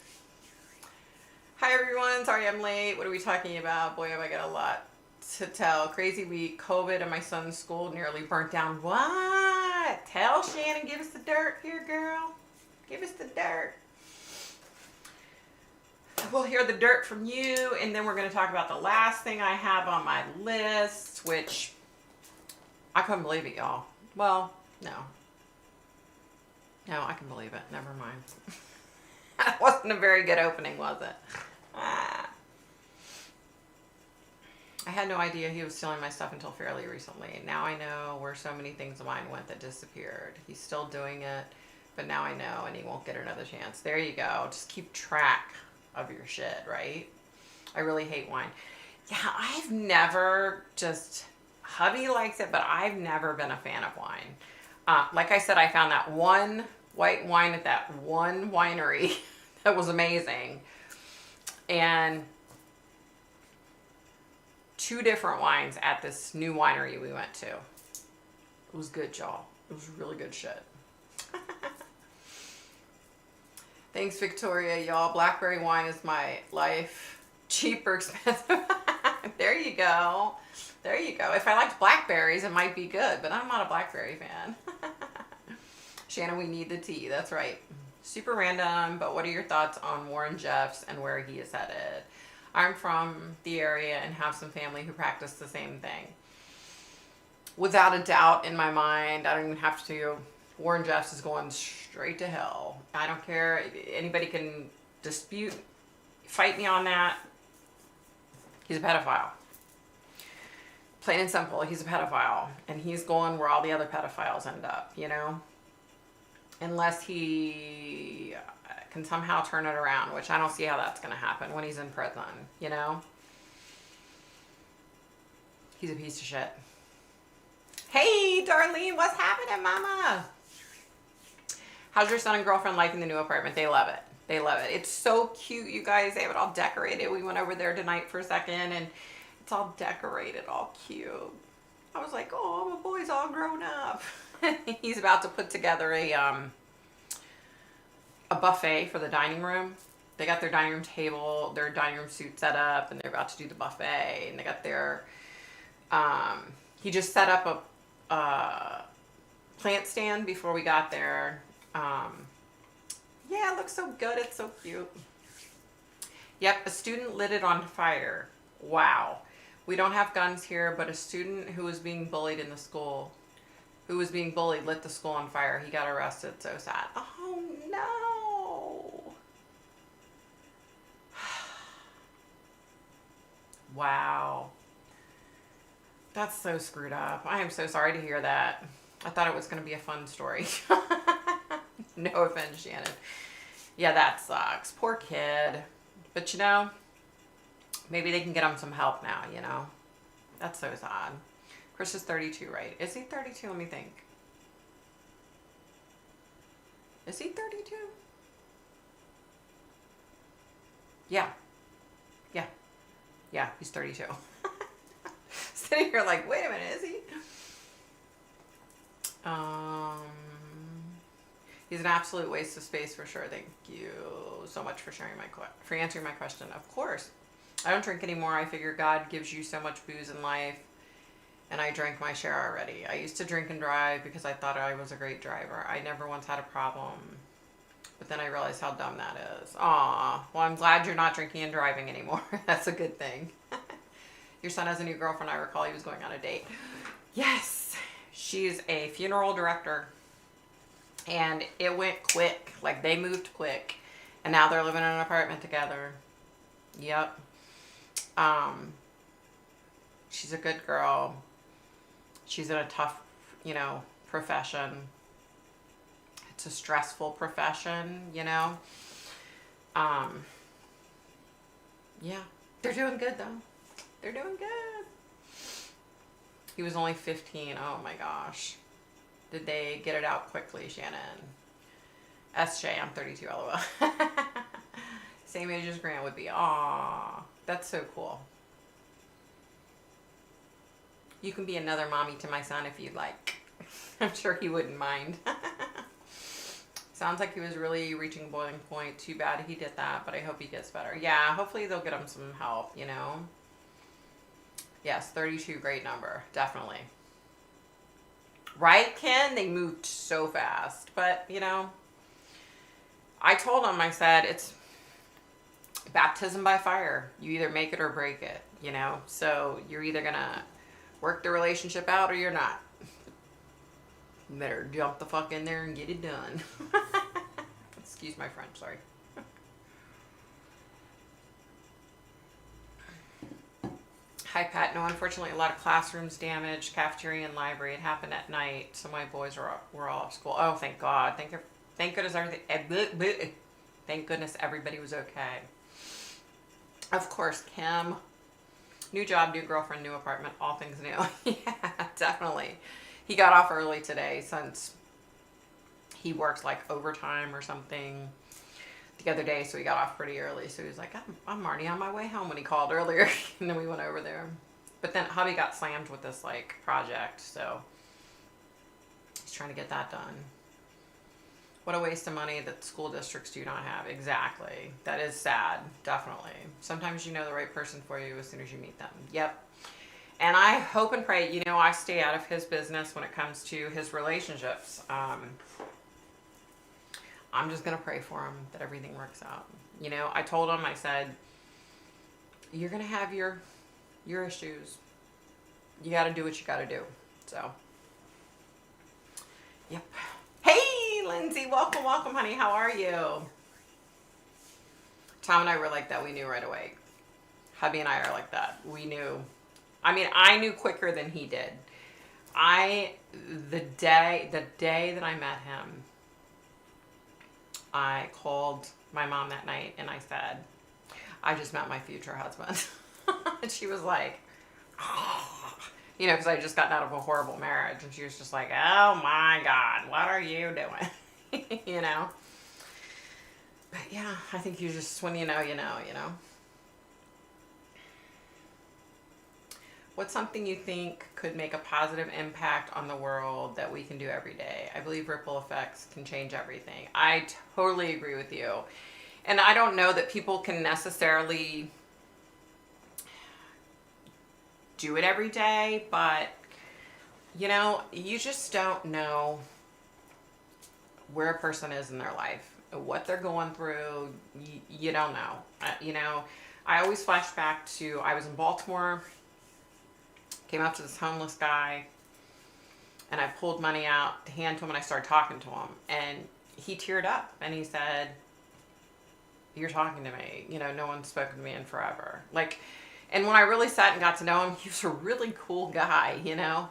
Hi, everyone. Sorry I'm late. What are we talking about? Boy, have I got a lot to tell. Crazy week. COVID and my son's school nearly burnt down. What? Tell Shannon. Give us the dirt here, girl. Give us the dirt. We'll hear the dirt from you, and then we're going to talk about the last thing I have on my list, which I couldn't believe it, y'all. Well, no. No, I can believe it. Never mind. That wasn't a very good opening, was it? I had no idea he was stealing my stuff until fairly recently. Now I know where so many things of mine went that disappeared. He's still doing it, but now I know, and he won't get another chance. There you go. Just keep track of your shit, right? I really hate wine. Yeah, I've never hubby likes it, but I've never been a fan of wine. Like I said, I found that one white wine at that one winery that was amazing. And 2 different wines at this new winery we went to. It was good, y'all. It was really good shit. Thanks, Victoria, y'all. Blackberry wine is my life. Cheap or expensive. There you go. There you go. If I liked blackberries, it might be good, but I'm not a blackberry fan. Shannon, we need the tea. That's right. Super random, but what are your thoughts on Warren Jeffs and where he is headed? I'm from the area and have some family who practice the same thing. Without a doubt in my mind, I don't even have to. Warren Jeffs is going straight to hell. I don't care. Anybody can dispute, fight me on that. He's a pedophile. Plain and simple, he's a pedophile. And he's going where all the other pedophiles end up, you know? Unless he can somehow turn it around, which I don't see how that's going to happen when he's in prison, you know? He's a piece of shit. Hey, Darlene, what's happening, mama? How's your son and girlfriend liking the new apartment? They love it. They love it. It's so cute, you guys. They have it all decorated. We went over there tonight for a second, and it's all decorated, all cute. I was like, oh, my boy's all grown up. He's about to put together a buffet for the dining room. They got their dining room table, their dining room suite set up, and they're about to do the buffet. And they got their, he just set up a plant stand before we got there. Yeah, it looks so good. It's so cute. Yep, a student lit it on fire. Wow. We don't have guns here, but a student who was being bullied in the school, who was being bullied, lit the school on fire. He got arrested. So sad. Oh, no. Wow. That's so screwed up. I am so sorry to hear that. I thought it was going to be a fun story. No offense, Shannon. Yeah, that sucks. Poor kid. But you know, maybe they can get him some help now, you know? That's so sad. Chris is 32, right? Is he 32? Let me think. Is he 32? Yeah. Yeah. Yeah, he's 32. Sitting here like, wait a minute, is he? He's an absolute waste of space for sure. Thank you so much for sharing for answering my question. Of course. I don't drink anymore. I figure God gives you so much booze in life, and I drank my share already. I used to drink and drive because I thought I was a great driver. I never once had a problem, but then I realized how dumb that is. Aw, well, I'm glad you're not drinking and driving anymore. That's a good thing. Your son has a new girlfriend. I recall he was going on a date. Yes, she's a funeral director, and it went quick. Like, they moved quick, and now they're living in an apartment together. Yep. She's a good girl. She's in a tough, you know, profession. It's a stressful profession, you know. Yeah, they're doing good though. They're doing good. He was only 15. Oh my gosh. Did they get it out quickly, Shannon? SJ, I'm 32, LOL. Same age as Grant would be. Aw, that's so cool. You can be another mommy to my son if you'd like. I'm sure he wouldn't mind. Sounds like he was really reaching a boiling point. Too bad he did that, but I hope he gets better. Yeah, hopefully they'll get him some help, you know? Yes, 32, great number. Definitely. Right, Ken? They moved so fast. But, you know, I told him, I said, it's baptism by fire. You either make it or break it, you know? So you're either going to work the relationship out or you're not. You better jump the fuck in there and get it done. Excuse my French, sorry. Hi, Pat. No, unfortunately, a lot of classrooms damaged, cafeteria and library. It happened at night, so my boys were all off school. Oh, thank God. Thank goodness everything. Thank goodness everybody was okay. Of course, Kim. New job, new girlfriend, new apartment, all things new. Yeah, definitely. He got off early today since he works like overtime or something the other day, so he got off pretty early. So he was like, I'm already on my way home when he called earlier. And then we went over there. But then hubby got slammed with this like project, so he's trying to get that done. What a waste of money that school districts do not have. Exactly. That is sad. Definitely. Sometimes you know the right person for you as soon as you meet them. Yep. And I hope and pray, you know, I stay out of his business when it comes to his relationships. I'm just going to pray for him that everything works out. You know, I told him, I said, you're going to have your issues. You got to do what you got to do. So, yep. Hey, Lindsay, welcome, honey. How are you? Tom and I were like that. We knew right away. Hubby and I are like that. We knew. I mean, I knew quicker than he did. The day that I met him, I called my mom that night and I said, I just met my future husband. And she was like, oh. You know, because I had just gotten out of a horrible marriage. And she was just like, oh my God, what are you doing? You know? But yeah, I think you just, when you know, you know, you know. What's something you think could make a positive impact on the world that we can do every day? I believe ripple effects can change everything. I totally agree with you. And I don't know that people can necessarily do it every day, but you know, you just don't know where a person is in their life, what they're going through. You don't know. You know, I always flash back to, I was in Baltimore, came up to this homeless guy, and I pulled money out to hand to him, and I started talking to him, and he teared up, and he said, "You're talking to me. You know, no one's spoken to me in forever." Like, and when I really sat and got to know him, he was a really cool guy, you know.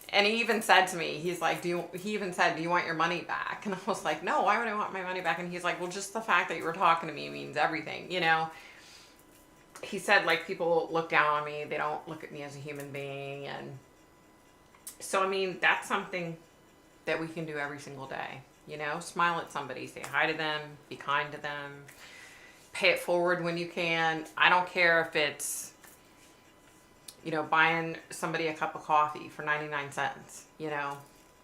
And he even said to me, he's like, he even said, "Do you want your money back?" And I was like, "No, why would I want my money back?" And he's like, "Well, just the fact that you were talking to me means everything, you know." He said, like, people look down on me. They don't look at me as a human being. And so, I mean, that's something that we can do every single day. You know, smile at somebody, say hi to them, be kind to them, pay it forward when you can. I don't care if it's, you know, buying somebody a cup of coffee for 99 cents. You know,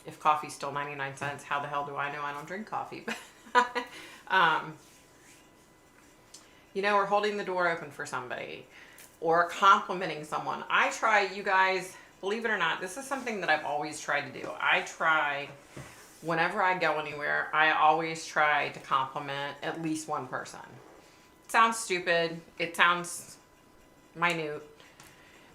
if coffee's still 99 cents, how the hell do I know? I don't drink coffee. You know, or holding the door open for somebody, or complimenting someone. I try, you guys, believe it or not, this is something that I've always tried to do. I try, whenever I go anywhere, I always try to compliment at least one person. It sounds stupid. It sounds minute.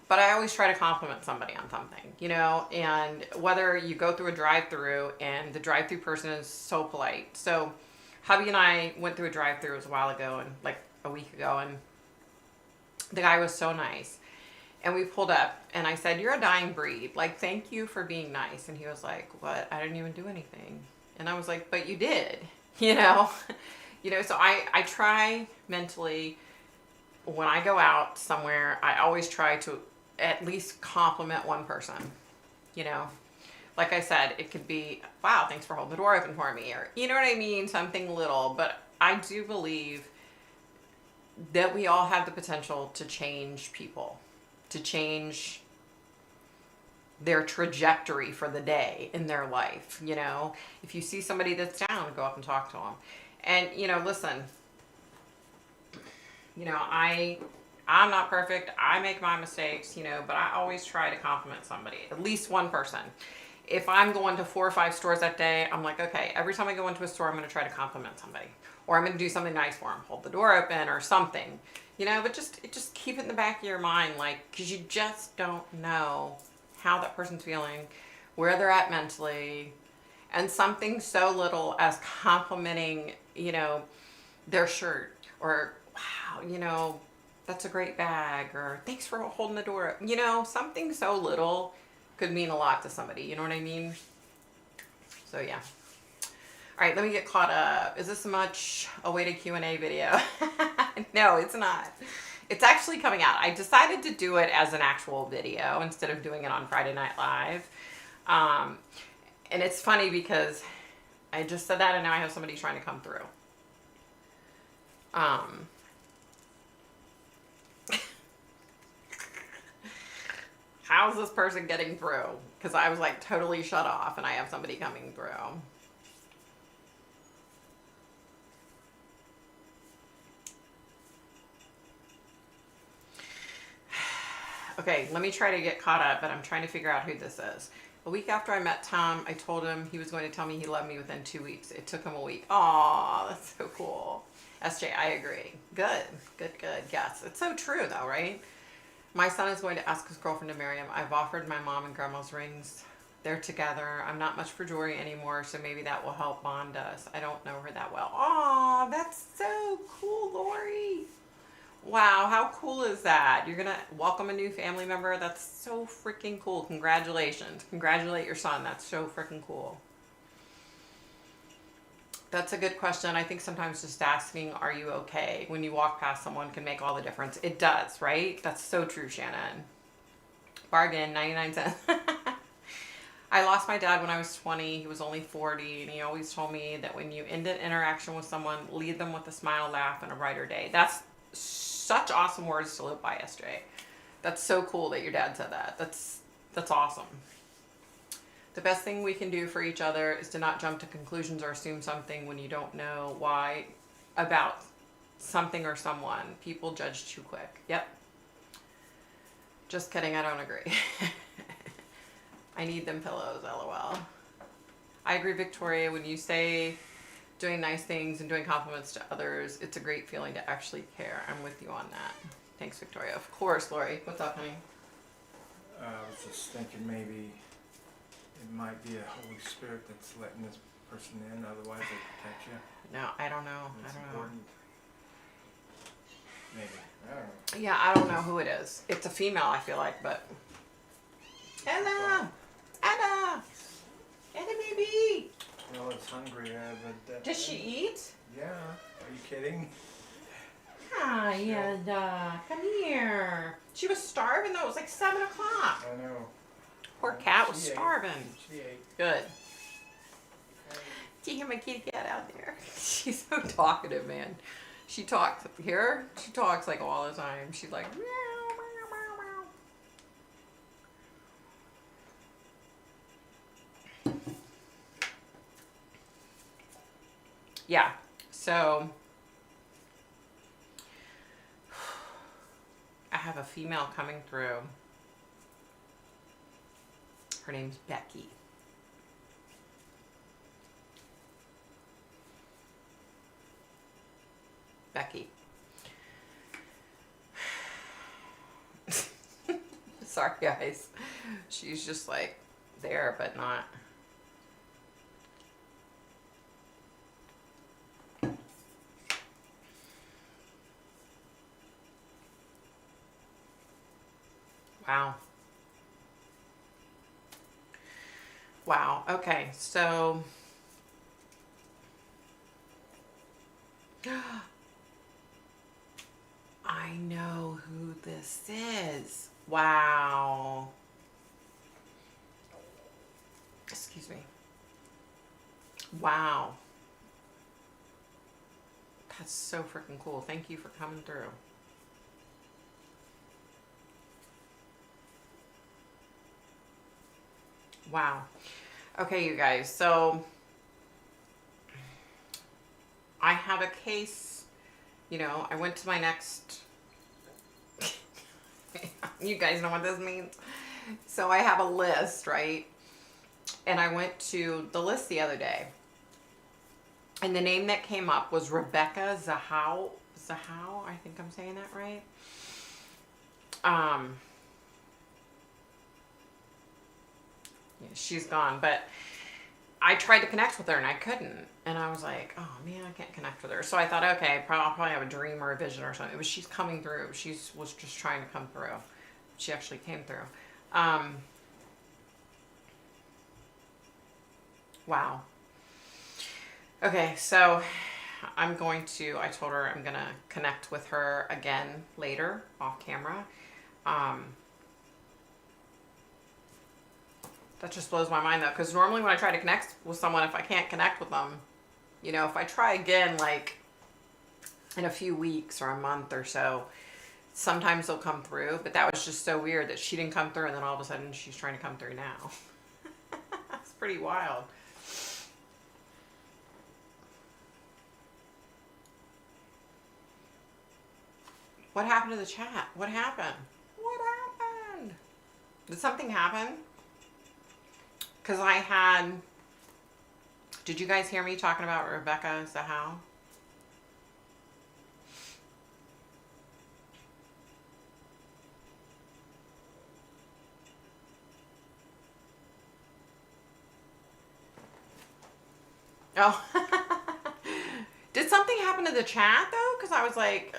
But I always try to compliment somebody on something, you know, and whether you go through a drive-through and the drive-through person is so polite. So hubby and I went through a drive-through a while ago, and like a week ago, and the guy was so nice. And we pulled up, and I said, "You're a dying breed. Like, thank you for being nice." And he was like, "What? I didn't even do anything." And I was like, "But you did," you know? You know, so I try mentally, when I go out somewhere, I always try to at least compliment one person, you know? Like I said, it could be, "Wow, thanks for holding the door open for me," or, you know what I mean? Something little. But I do believe that we all have the potential to change people, to change their trajectory for the day in their life. You know, if you see somebody that's down, go up and talk to them. And, you know, listen, you know, I'm not perfect. I make my mistakes, you know, but I always try to compliment somebody, at least one person. If I'm going to 4 or 5 stores that day, I'm like, okay, every time I go into a store, I'm going to try to compliment somebody, or I'm going to do something nice for them, hold the door open or something, you know. But just keep it in the back of your mind, like, because you just don't know how that person's feeling, where they're at mentally. And something so little as complimenting, you know, their shirt, or, "Wow, you know, that's a great bag," or "Thanks for holding the door open." You know, something so little could mean a lot to somebody. You know what I mean? So yeah. All right, let me get caught up. Is this a much awaited Q&A video? No, it's not. It's actually coming out. I decided to do it as an actual video instead of doing it on Friday Night Live. And it's funny because I just said that, and now I have somebody trying to come through. How's this person getting through? Because I was like totally shut off, and I have somebody coming through. Okay, let me try to get caught up, but I'm trying to figure out who this is. A week after I met Tom, I told him he was going to tell me he loved me within 2 weeks. It took him a week. Aw, that's so cool. SJ, I agree. Good, good, good. Yes, it's so true though, right? My son is going to ask his girlfriend to marry him. I've offered my mom and grandma's rings. They're together. I'm not much for jewelry anymore, so maybe that will help bond us. I don't know her that well. Aw, that's so cool, Lori. Wow, how cool is that? You're going to welcome a new family member? That's so freaking cool. Congratulations. Congratulate your son. That's so freaking cool. That's a good question. I think sometimes just asking, "Are you okay?" when you walk past someone can make all the difference. It does, right? That's so true, Shannon. Bargain, 99 cents. I lost my dad when I was 20. He was only 40, and he always told me that when you end an interaction with someone, leave them with a smile, laugh, and a brighter day. That's such awesome words to live by, SJ. That's so cool that your dad said that. That's awesome. The best thing we can do for each other is to not jump to conclusions or assume something when you don't know why about something or someone. People judge too quick. Yep. Just kidding, I don't agree. I need them pillows, LOL. I agree, Victoria, when you say doing nice things and doing compliments to others, it's a great feeling to actually care. I'm with you on that. Thanks, Victoria. Of course, Lori. What's up, honey? I was just thinking maybe it might be a Holy Spirit that's letting this person in, otherwise they protect you. No, I don't know. It's I don't important. Maybe. I don't know. Yeah, I don't know who it is. It's a female, I feel like, but... Anna! Anna! Anna, baby! Well, it's hungry, but... Does she eat? Yeah. Are you kidding? Hi, Anna. Come here. She was starving, though. It was like 7 o'clock. I know. Poor cat was She ate. starving. She ate. Good. Do you hear my kitty cat out there? She's so talkative, man. She talks here. She talks like all the time. She's like, meow, meow, meow, meow. Yeah. So I have a female coming through. Her name's Becky. Becky. Sorry, guys. She's just like there, but not. Wow. Wow. Okay, so I know who this is. Wow. Excuse me. Wow. That's so freaking cool. Thank you for coming through. Wow. Okay, you guys. So I have a case, you know, I went to my next, you guys know what this means. So I have a list, right? And I went to the list the other day. And the name that came up was Rebecca Zahau. Zahau, I think I'm saying that right. Yeah, she's gone, but I tried to connect with her and I couldn't. And I was like, oh man, I can't connect with her. So I thought, okay, I'll probably have a dream or a vision or something. It was she's coming through. She was just trying to come through. She actually came through. Wow. Okay, so I told her I'm going to connect with her again later off camera. That just blows my mind though, because normally when I try to connect with someone, if I can't connect with them, you know, if I try again, like in a few weeks or a month or so, sometimes they'll come through. But that was just so weird that she didn't come through and then all of a sudden she's trying to come through now. That's pretty wild. What happened to the chat? What happened? What happened? Did something happen? Because did you guys hear me talking about Rebecca Zahau? Oh. Did something happen to the chat though? Because I was like,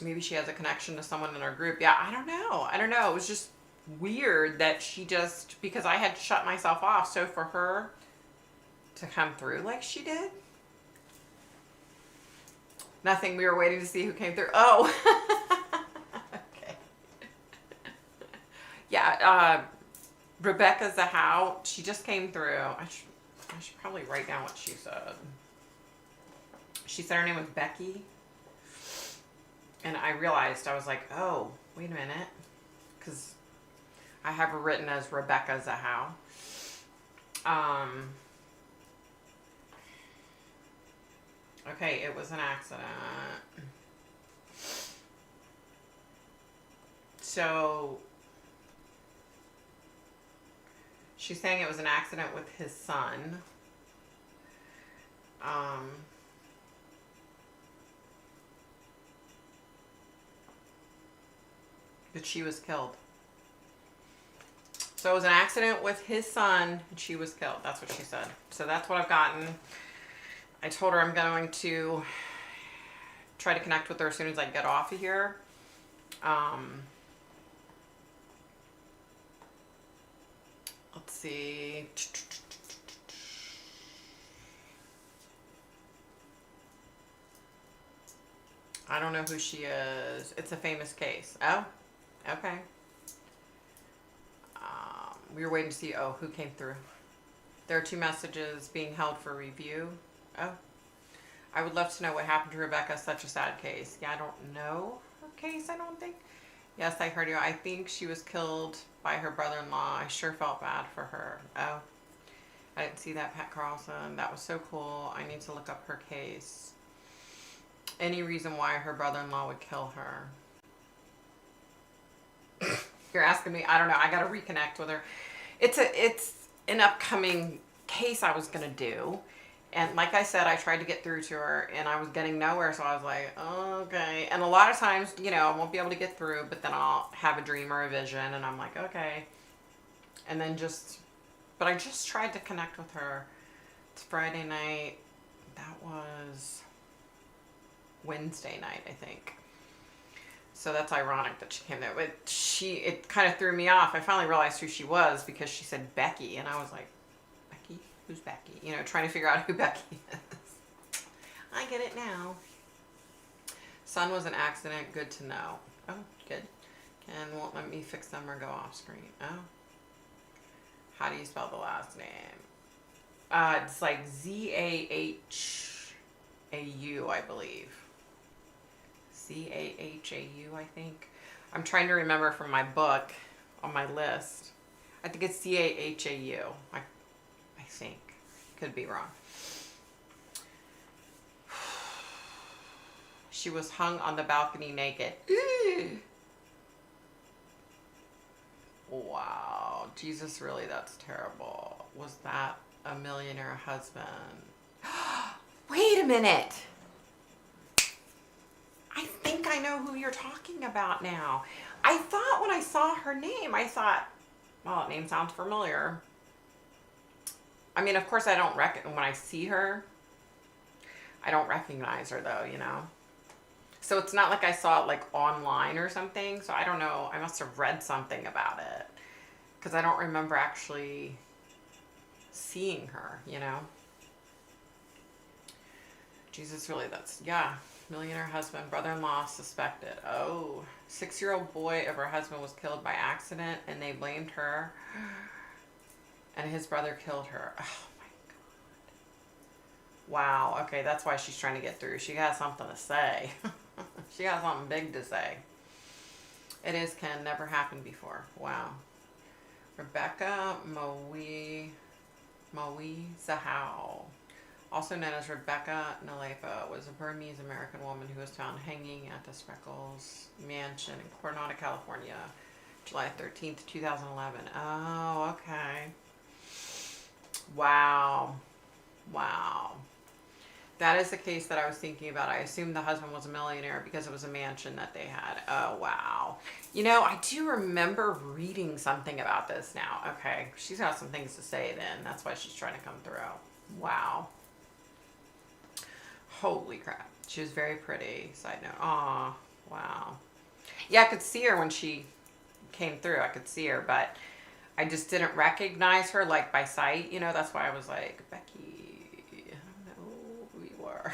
maybe she has a connection to someone in our group. Yeah, I don't know. It was just weird that because I had shut myself off, so for her to come through like she did. Nothing, we were waiting to see who came through. Oh. Okay. Yeah, Rebecca Zahau, she just came through. I should probably write down what she said. She said her name was Becky. And I realized, I was like, oh, wait a minute. Because I have her written as Rebecca Zahau. Okay, it was an accident. So she's saying it was an accident with his son. But she was killed. So it was an accident with his son, and she was killed. That's what she said. So that's what I've gotten. I told her I'm going to try to connect with her as soon as I get off of here. Let's see. I don't know who she is. It's a famous case. Oh, okay. We were waiting to see, who came through. There are 2 messages being held for review. Oh, I would love to know what happened to Rebecca. Such a sad case. Yeah, I don't know her case, I don't think. Yes, I heard you. I think she was killed by her brother-in-law. I sure felt bad for her. Oh, I didn't see that, Pat Carlson. That was so cool. I need to look up her case. Any reason why her brother-in-law would kill her? You're asking me? I don't know. I got to reconnect with her. It's an upcoming case I was going to do. And like I said, I tried to get through to her and I was getting nowhere. So I was like, oh, okay. And a lot of times, you know, I won't be able to get through, but then I'll have a dream or a vision and I'm like, okay. And then but I just tried to connect with her. It's Friday night. That was Wednesday night, I think. So that's ironic that she came there. But it kind of threw me off. I finally realized who she was because she said Becky. And I was like, Becky? Who's Becky? You know, trying to figure out who Becky is. I get it now. Son was an accident. Good to know. Oh, good. And won't let me fix them or go off screen. Oh. How do you spell the last name? It's like Zahau, I believe. Zahau, I think. I'm trying to remember from my book on my list. I think it's Zahau. I think. Could be wrong. She was hung on the balcony naked. Ew. Wow. Jesus, really, that's terrible. Was that a millionaire husband? Wait a minute. I think I know who you're talking about now. I thought when I saw her name, I thought, well, that name sounds familiar. I mean, of course I don't when I see her, I don't recognize her though, you know. So it's not like I saw it like online or something. So I don't know. I must have read something about it because I don't remember actually seeing her, you know. Jesus, really, yeah. Millionaire husband, brother-in-law suspected. Oh, 6-year-old boy of her husband was killed by accident and they blamed her. And his brother killed her. Oh my God. Wow. Okay, that's why she's trying to get through. She got something to say. She got something big to say. It is Ken. Never happened before. Wow. Rebecca Moe Zahau, also known as Rebecca Nalepa, was a Burmese American woman who was found hanging at the Spreckles Mansion in Coronado, California, July 13th, 2011. Oh, okay. Wow. Wow. That is the case that I was thinking about. I assumed the husband was a millionaire because it was a mansion that they had. Oh, wow. You know, I do remember reading something about this now. Okay. She's got some things to say then. That's why she's trying to come through. Wow. Holy crap. She was very pretty. Side note. Aw. Wow. Yeah, I could see her when she came through. I could see her, but I just didn't recognize her like by sight. You know, that's why I was like, Becky, I don't know who you are.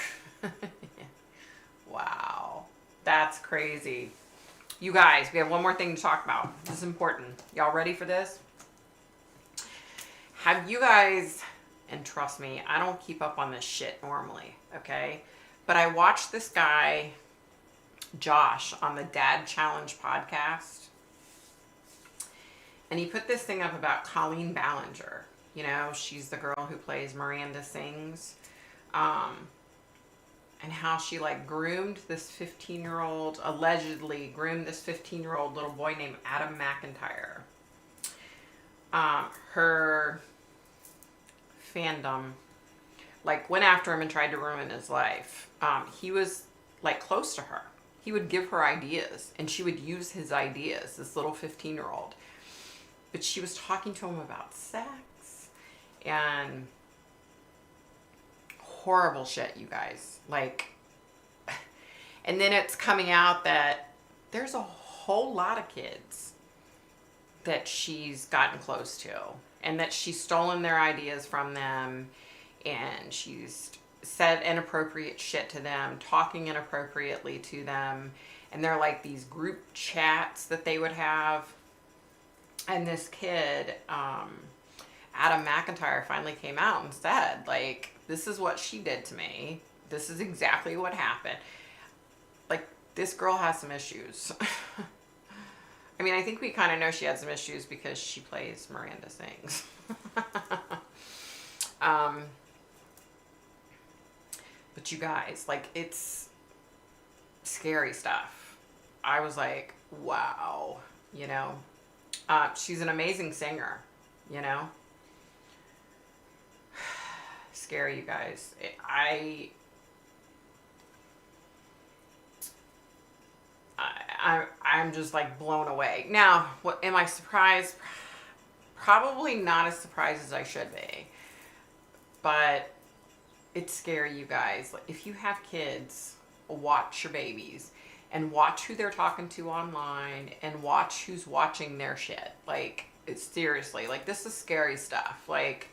Wow. That's crazy. You guys, we have one more thing to talk about. This is important. Y'all ready for this? Have you guys, and trust me, I don't keep up on this shit normally, okay? But I watched this guy Josh on the Dad Challenge podcast. And he put this thing up about Colleen Ballinger. You know, she's the girl who plays Miranda Sings. And how she like groomed this 15-year-old, allegedly groomed this 15-year-old little boy named Adam McIntyre. Her fandom like went after him and tried to ruin his life. He was like close to her. He would give her ideas and she would use his ideas, this little 15-year-old. But she was talking to him about sex and horrible shit, you guys. Like, and then it's coming out that there's a whole lot of kids that she's gotten close to and that she's stolen their ideas from them, and she's said inappropriate shit to them, talking inappropriately to them, and they're like these group chats that they would have. And this kid, Adam McIntyre, finally came out and said, like, this is what she did to me. This is exactly what happened. Like, this girl has some issues. I mean, I think we kind of know she had some issues because she plays Miranda Sings. But you guys, like, it's scary stuff. I was like, wow, you know. She's an amazing singer, you know. Scary, you guys. I'm just like blown away. Now, what am I surprised? Probably not as surprised as I should be. But it's scary, you guys. Like, if you have kids, watch your babies and watch who they're talking to online and watch who's watching their shit. Like, it's seriously, like, this is scary stuff. Like,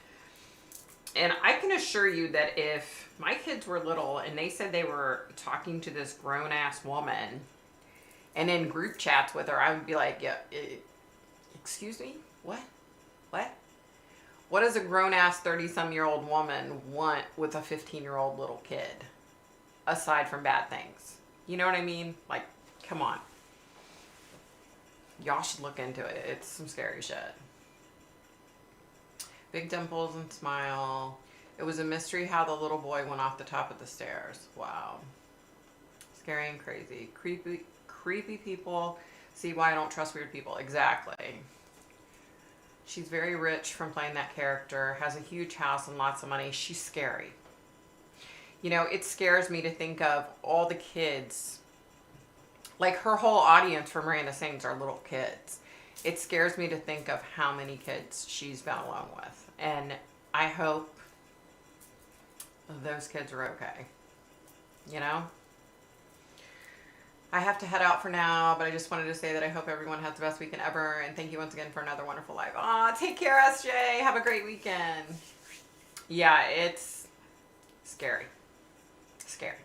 and I can assure you that if my kids were little and they said they were talking to this grown-ass woman and in group chats with her, I would be like, yeah, excuse me? What? What? What does a grown-ass 30-some-year-old woman want with a 15-year-old little kid? Aside from bad things. You know what I mean? Like, come on. Y'all should look into it. It's some scary shit. Big dimples and smile. It was a mystery how the little boy went off the top of the stairs. Wow. Scary and crazy. Creepy people. See why I don't trust weird people. Exactly. She's very rich from playing that character. Has a huge house and lots of money. She's scary. You know, it scares me to think of all the kids. Like, her whole audience for Miranda Sings are little kids. It scares me to think of how many kids she's been alone with. And I hope those kids are okay. You know? I have to head out for now, but I just wanted to say that I hope everyone has the best weekend ever. And thank you once again for another wonderful live. Aw, take care, SJ. Have a great weekend. Yeah, it's scary. Scary.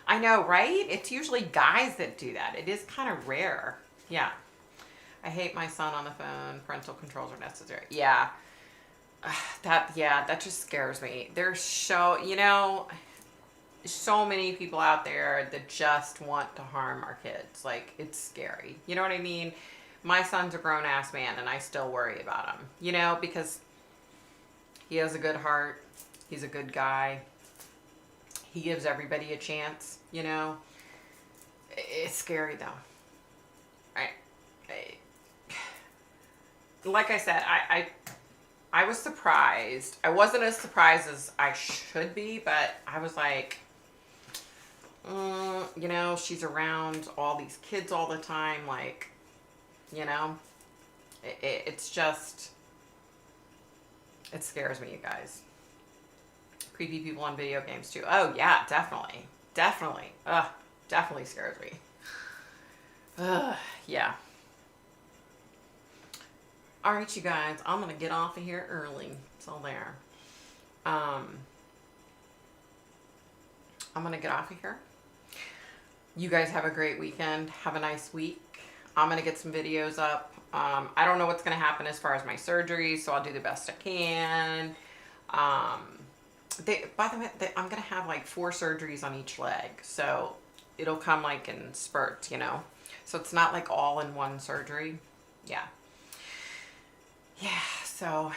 I know, right? It's usually guys that do that. It is kind of rare. Yeah. I hate my son on the phone. Parental controls are necessary. Yeah. That just scares me. There's so many people out there that just want to harm our kids. Like, it's scary. You know what I mean? My son's a grown-ass man, and I still worry about him. You know, because he has a good heart. He's a good guy. He gives everybody a chance, you know. It's scary, though. Like I said, I was surprised. I wasn't as surprised as I should be, but I was like, you know, she's around all these kids all the time. Like, you know, it's just, it scares me, you guys. Creepy people on video games too. Oh yeah, definitely. Definitely scares me. Yeah. All right, you guys, I'm gonna get off of here early. So there. I'm gonna get off of here. You guys have a great weekend. Have a nice week. I'm gonna get some videos up. I don't know what's gonna happen as far as my surgery, so I'll do the best I can. By the way, I'm going to have like 4 surgeries on each leg. So it'll come like in spurts, you know. So it's not like all in one surgery. Yeah. Yeah, so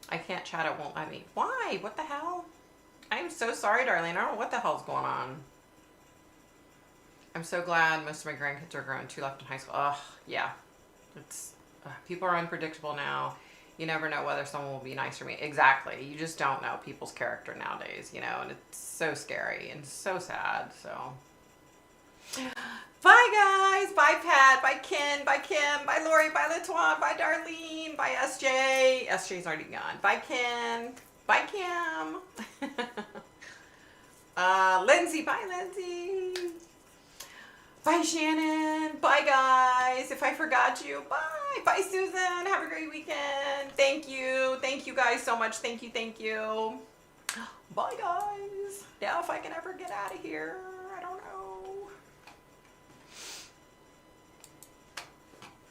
I can't chat, it won't let me. Why? What the hell? I'm so sorry, darling. I don't know what the hell's going on. I'm so glad most of my grandkids are grown. 2 left in high school. Ugh, yeah. It's people are unpredictable now. You never know whether someone will be nice or mean. Exactly. You just don't know people's character nowadays, you know, and it's so scary and so sad. So bye guys. Bye Pat. Bye Ken. Bye Kim. Bye Lori. Bye Latoine. Bye Darlene. Bye SJ. SJ's already gone. Bye Ken. Bye Kim. Lindsay. Bye Lindsay. Bye Shannon. Bye guys. If I forgot you, bye. Bye Susan. Have a great weekend. Thank you. Thank you guys so much. Thank you. Thank you. Bye guys. Now if I can ever get out of here.